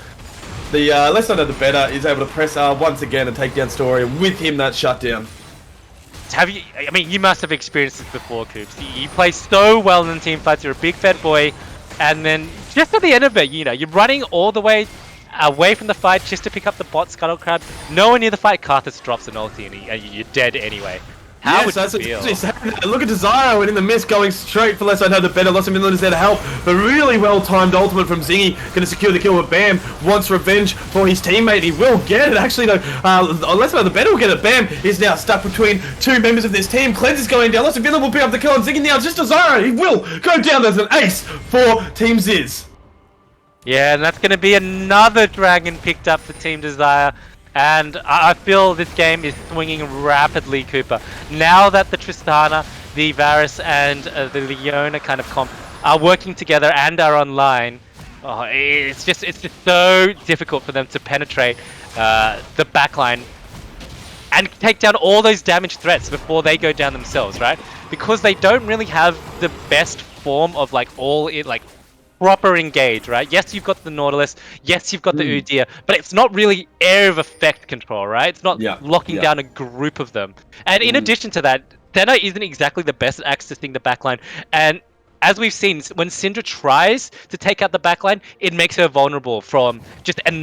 The less I know the better is able to press R once again and take down Story, and with him that shutdown. Have you? I mean, you must have experienced this before, Coops. You play so well in team fights. You're a big fat boy, and then just at the end of it, you know, you're running all the way away from the fight just to pick up the bot Scuttle Crab. Nowhere near the fight, Carthus drops an ulti, and you're dead anyway. How would you feel? Look at Desire and in the mist going straight for less I know the better. Lost in Vinland is there to help. The really well timed ultimate from Zingy going to secure the kill with Bam. Wants revenge for his teammate. He will get it. Actually, though, less I know the better will get it. Bam is now stuck between two members of this team. Cleanse is going down. Lost in Vinland will pick up the kill. And Zingy now just Desire. He will go down as an ace for Team Zyzz. Yeah, and that's going to be another dragon picked up for Team Desire. And I feel this game is swinging rapidly, Cooper. Now that the Tristana, the Varus, and the Leona kind of comp are working together and are online, it's just so difficult for them to penetrate the backline and take down all those damage threats before they go down themselves, right? Because they don't really have the best form of proper engage, right? Yes, you've got the Nautilus. Yes, you've got the Udyr, but it's not really area of effect control, right? It's not locking down a group of them. And in addition to that, Senna isn't exactly the best at accessing the backline. And as we've seen, when Syndra tries to take out the backline, it makes her vulnerable from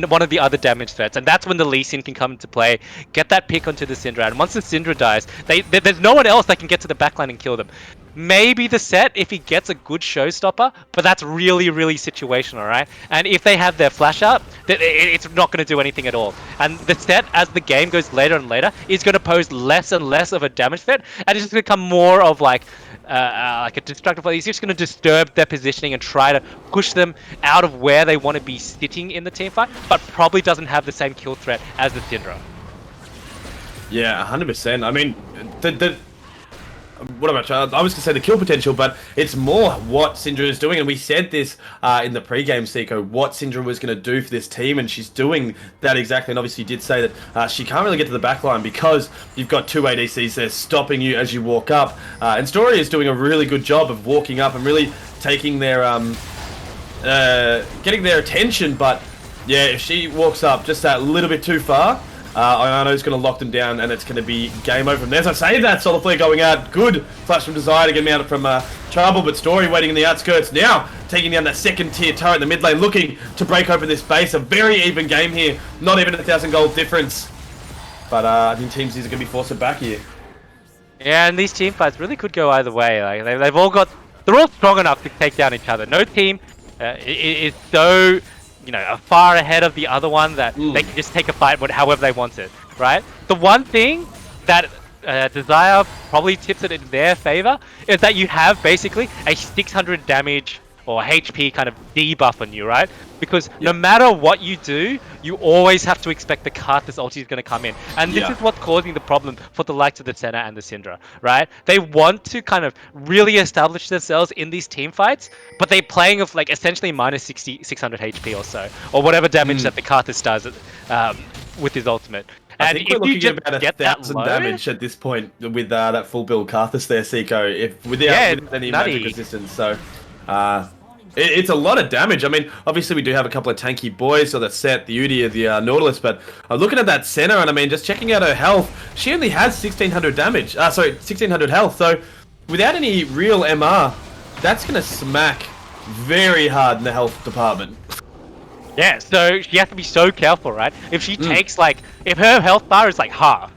one of the other damage threats. And that's when the Lee Sin can come into play, get that pick onto the Syndra. And once the Syndra dies, there's no one else that can get to the backline and kill them. Maybe the set if he gets a good showstopper, but that's really, really situational, right? And if they have their flash up, it's not going to do anything at all. And the set, as the game goes later and later, is going to pose less and less of a damage threat, and it's just going to become more of like a destructive play. He's just going to disturb their positioning and try to push them out of where they want to be sitting in the team fight, but probably doesn't have the same kill threat as the Syndra. Yeah, 100%. I mean, what about I was going to say the kill potential, but it's more what Syndra is doing, and we said this in the pre-game, Seiko, what Syndra was going to do for this team, and she's doing that exactly. And obviously you did say that she can't really get to the backline because you've got two ADCs there stopping you as you walk up, and Story is doing a really good job of walking up and really taking their getting their attention, but yeah, if she walks up just that little bit too far, Ayano's going to lock them down, and it's going to be game over from there. As I say that, Solar Flare going out. Good flash from Desire to get me out from trouble, but Story waiting in the outskirts now, taking down that second tier turret in the mid lane, looking to break open this base. A very even game here, not even 1,000 gold difference. But I think Team Zyzz are going to be forced back here. Yeah, and these team fights really could go either way. Like they've all got, they're all strong enough to take down each other. No team is so, you know, far ahead of the other one that they can just take a fight however they want it, right? The one thing that Desire probably tips it in their favor is that you have basically a 600 damage or HP kind of debuff on you, right? Because no matter what you do, you always have to expect the Karthus ulti is going to come in. And this is what's causing the problem for the likes of the Senna and the Syndra, right? They want to kind of really establish themselves in these team fights, but they're playing of like essentially minus 600 HP or so, or whatever damage that the Karthus does with his ultimate. I And think we're if you looking just at get about that 1,000 low, damage at this point with that full build Karthus there, Seiko, if without any nutty. magic resistance. So it's a lot of damage. I mean, obviously we do have a couple of tanky boys, so that's Set, the Udyr, the Nautilus, but looking at that Senna, and I mean, just checking out her health, she only has 1,600 damage. Sorry, 1,600 health. So without any real MR, that's going to smack very hard in the health department. yeah, so she has to be so careful, right? If she takes like, if her health bar is like half,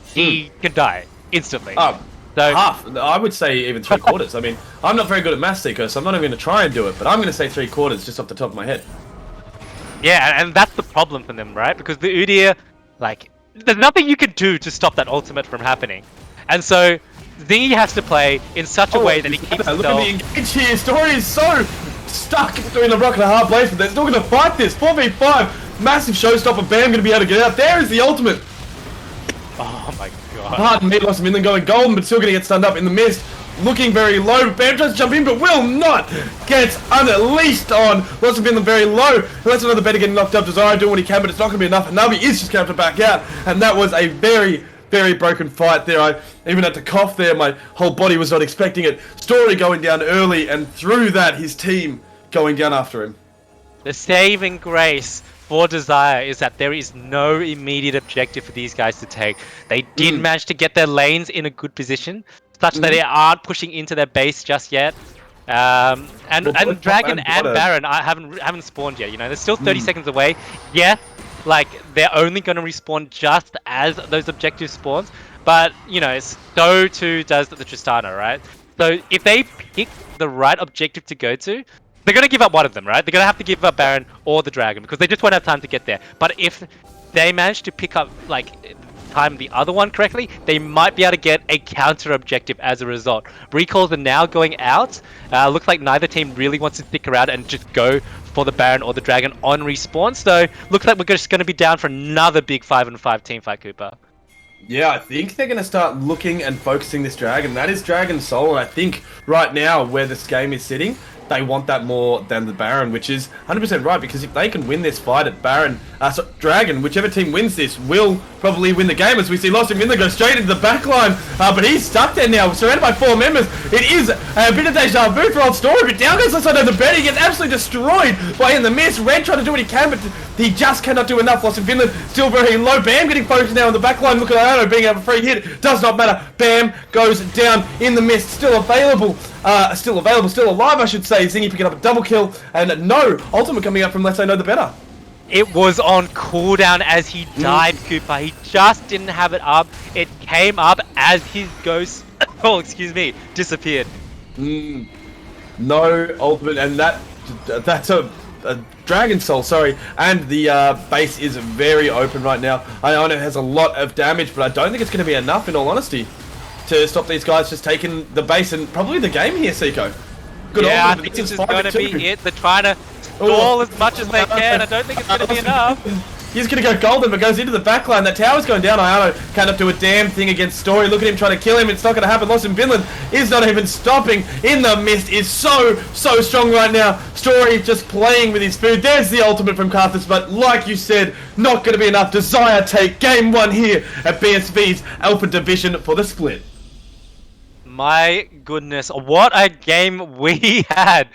she can die instantly. So, half. I would say even 3/4. I mean, I'm not very good at maths, Seiko, so I'm not even going to try and do it, but I'm going to say 3/4 just off the top of my head. yeah, and that's the problem for them, right? Because the Udyr, like, there's nothing you can do to stop that ultimate from happening. And so, Zingy has to play in such a way that he keeps Look himself... at the engage here. Story is so stuck between a rock and a hard place, but they're still going to fight this. 4v5. Massive showstopper. Bam going to be able to get out. There is the ultimate. Oh my god. Pardon me, lost him in then going golden, but still going to get stunned up in the mist. Looking very low. Bam tries to jump in, but will not. Gets unleashed on. Lost him in very low. That's another better getting knocked up. Desire doing what he can, but it's not going to be enough. And Navi is just going to have to back out. And that was a very, very broken fight there. I even had to cough there. My whole body was not expecting it. Story going down early, and through that, his team going down after him. The saving grace for Desire is that there is no immediate objective for these guys to take. They did manage to get their lanes in a good position, such that they aren't pushing into their base just yet. And Dragon and Baron haven't spawned yet. You know, they're still 30 seconds away. Yeah, like they're only going to respawn just as those objectives spawns. But you know, so too does the Tristana, right? So if they pick the right objective to go to, they're going to give up one of them, right? They're going to have to give up Baron or the Dragon because they just won't have time to get there. But if they manage to pick up, like, time the other one correctly, they might be able to get a counter objective as a result. Recalls are now going out. Looks like neither team really wants to stick around and just go for the Baron or the Dragon on respawn. So looks like we're just going to be down for another big 5-on-5 team fight, Cooper. Yeah, I think they're going to start looking and focusing this Dragon. That is Dragon Soul, and I think right now where this game is sitting, they want that more than the Baron, which is 100% right, because if they can win this fight at Dragon, whichever team wins this will probably win the game, as we see Lost Vinland go straight into the back line, but he's stuck there now, surrounded by 4 members. It is a bit of deja vu for old Story, but down goes the side of the bed. He gets absolutely destroyed by In the Mist. Red trying to do what he can, but he just cannot do enough. Lost in Vinland still very low. Bam getting focused now on the back line. Look at Ayano being able to free hit. Does not matter. Bam goes down. In the Mist still available. Still alive, I should say. Zingy picking up a double kill, and no ultimate coming up from Let's Say No the Better. It was on cooldown as he died, Cooper. He just didn't have it up. It came up as his ghost, oh, excuse me, disappeared. No ultimate, and that's a Dragon Soul, sorry, and the base is very open right now. Ayano has a lot of damage, but I don't think it's going to be enough, in all honesty, to stop these guys just taking the base and probably the game here, Seiko. Good yeah, ultimate, I think but this is going to be it. They're trying to Oh. stall as much as they can. I don't think it's going to be enough. He's going to go golden, but goes into the backline. That tower's going down. Ayano cannot do a damn thing against Story. Look at him trying to kill him. It's not going to happen. Lost in Vinland is not even stopping. In the Mist is so strong right now. Story just playing with his food. There's the ultimate from Karthus, but like you said, not going to be enough. Desire take game 1 here at BSV's Alpha Division for the split. My goodness, what a game we had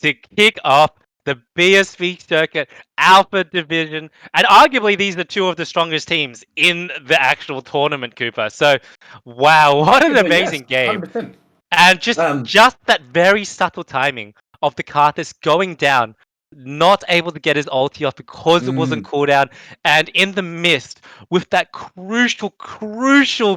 to kick off the BSV circuit, Alpha Division, and arguably these are two of the strongest teams in the actual tournament, Cooper. So, wow, what an Arguably, yes, amazing game. 100%. And just that very subtle timing of the Karthus going down, not able to get his ulti off because it wasn't cooldown, and in the mist with that crucial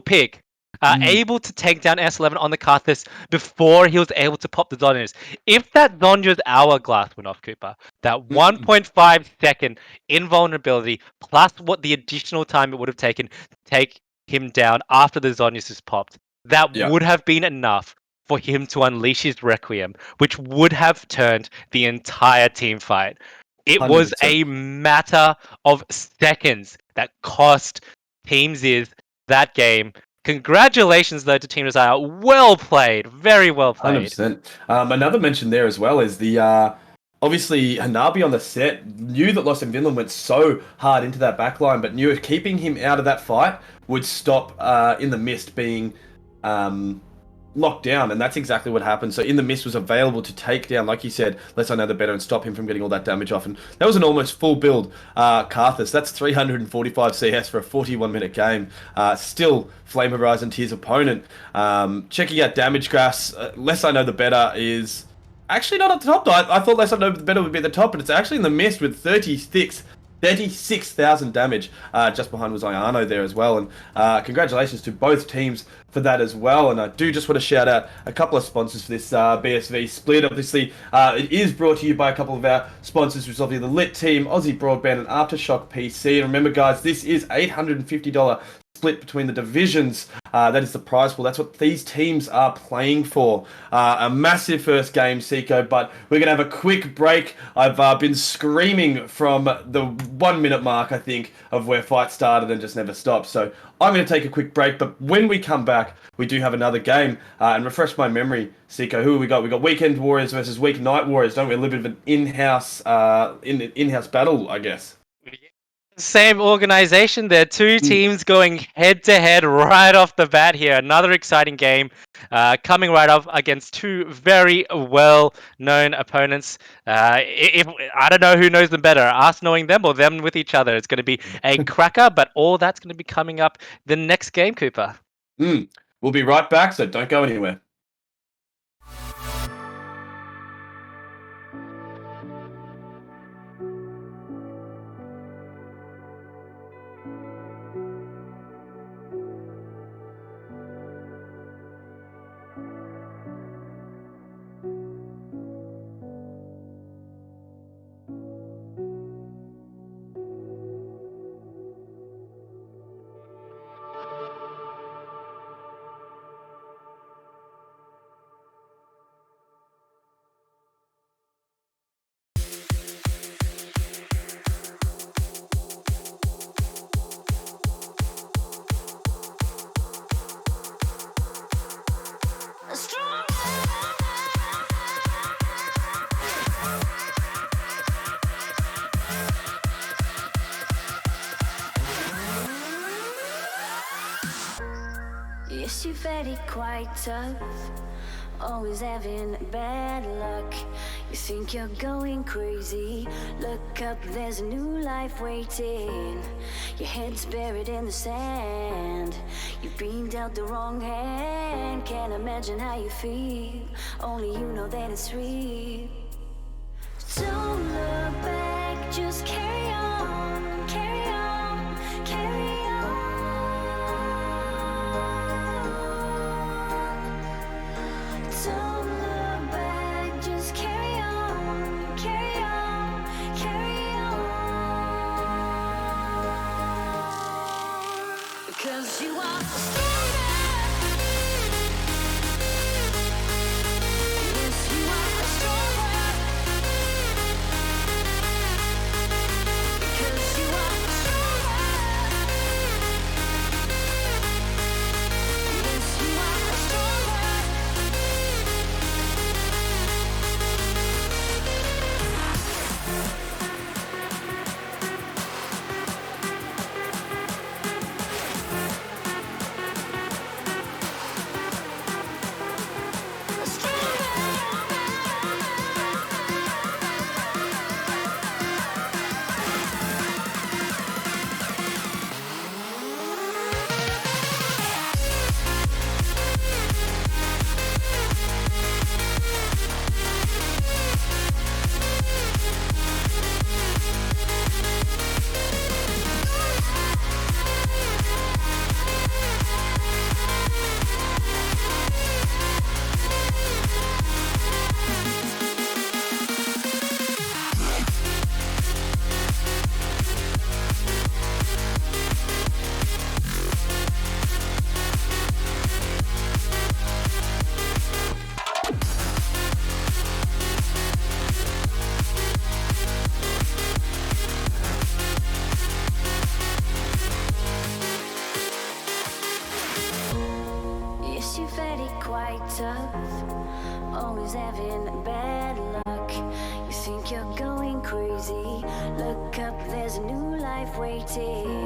pick, able to take down S11 on the Karthus before he was able to pop the Zhonya's. If that Zhonya's hourglass went off, Cooper, that 1.5 second invulnerability plus what the additional time it would have taken to take him down after the Zhonya's is popped, that Yeah. would have been enough for him to unleash his Requiem, which would have turned the entire team fight. It was 100%. a matter of seconds that cost Team Zyzz that game. Congratulations, though, to Team Desire. Well played. Very well played. 100%. Another mention there as well is the obviously Hanabi on the set knew that Lost in Vinland went so hard into that backline, but knew keeping him out of that fight would stop in the mist being locked down, and that's exactly what happened. So In the Mist was available to take down, like you said, Let's I Know the Better, and stop him from getting all that damage off. And that was an almost full build Karthus. That's 345 CS for a 41-minute game. Still Flame Horizon to his opponent. Checking out damage graphs, Less I Know the Better is actually not at the top. I thought Less I Know the Better would be at the top, but it's actually In the Mist with 36,000 damage. Just behind was Ayano there as well. And congratulations to both teams for that as well. And I do just want to shout out a couple of sponsors for this BSV split. Obviously, it is brought to you by a couple of our sponsors, which is obviously the Lit Team, Aussie Broadband, and Aftershock PC. And remember, guys, this is $850 split between the divisions. That is the prize pool. That's what these teams are playing for. A massive first game, Seiko, but we're going to have a quick break. I've been screaming from the 1 minute mark, I think, of where fight started and just never stopped. So I'm going to take a quick break, but when we come back, we do have another game. And refresh my memory, Seiko, who have we got? We got Weekend Warriors versus Weeknight Warriors, don't we? A little bit of an in-house battle, I guess. Same organization. There are two teams going head to head right off the bat here. Another exciting game coming right up against two very well known opponents. If I don't know who knows them better, us knowing them or them with each other. It's going to be a cracker, but all that's going to be coming up the next game, Cooper. We'll be right back, so don't go anywhere. Yes, you're very quite tough, always having bad luck. You think you're going crazy, look up, there's a new life waiting. Your head's buried in the sand, you've been dealt the wrong hand. Can't imagine how you feel, only you know that it's real. Don't look back, just carry on, carry on, carry on. Don't look back, just carry on, carry on, carry on. Because you are stronger. Yes, you are stronger. fairly quite tough, always having bad luck. You think you're going crazy, look up, there's a new life waiting.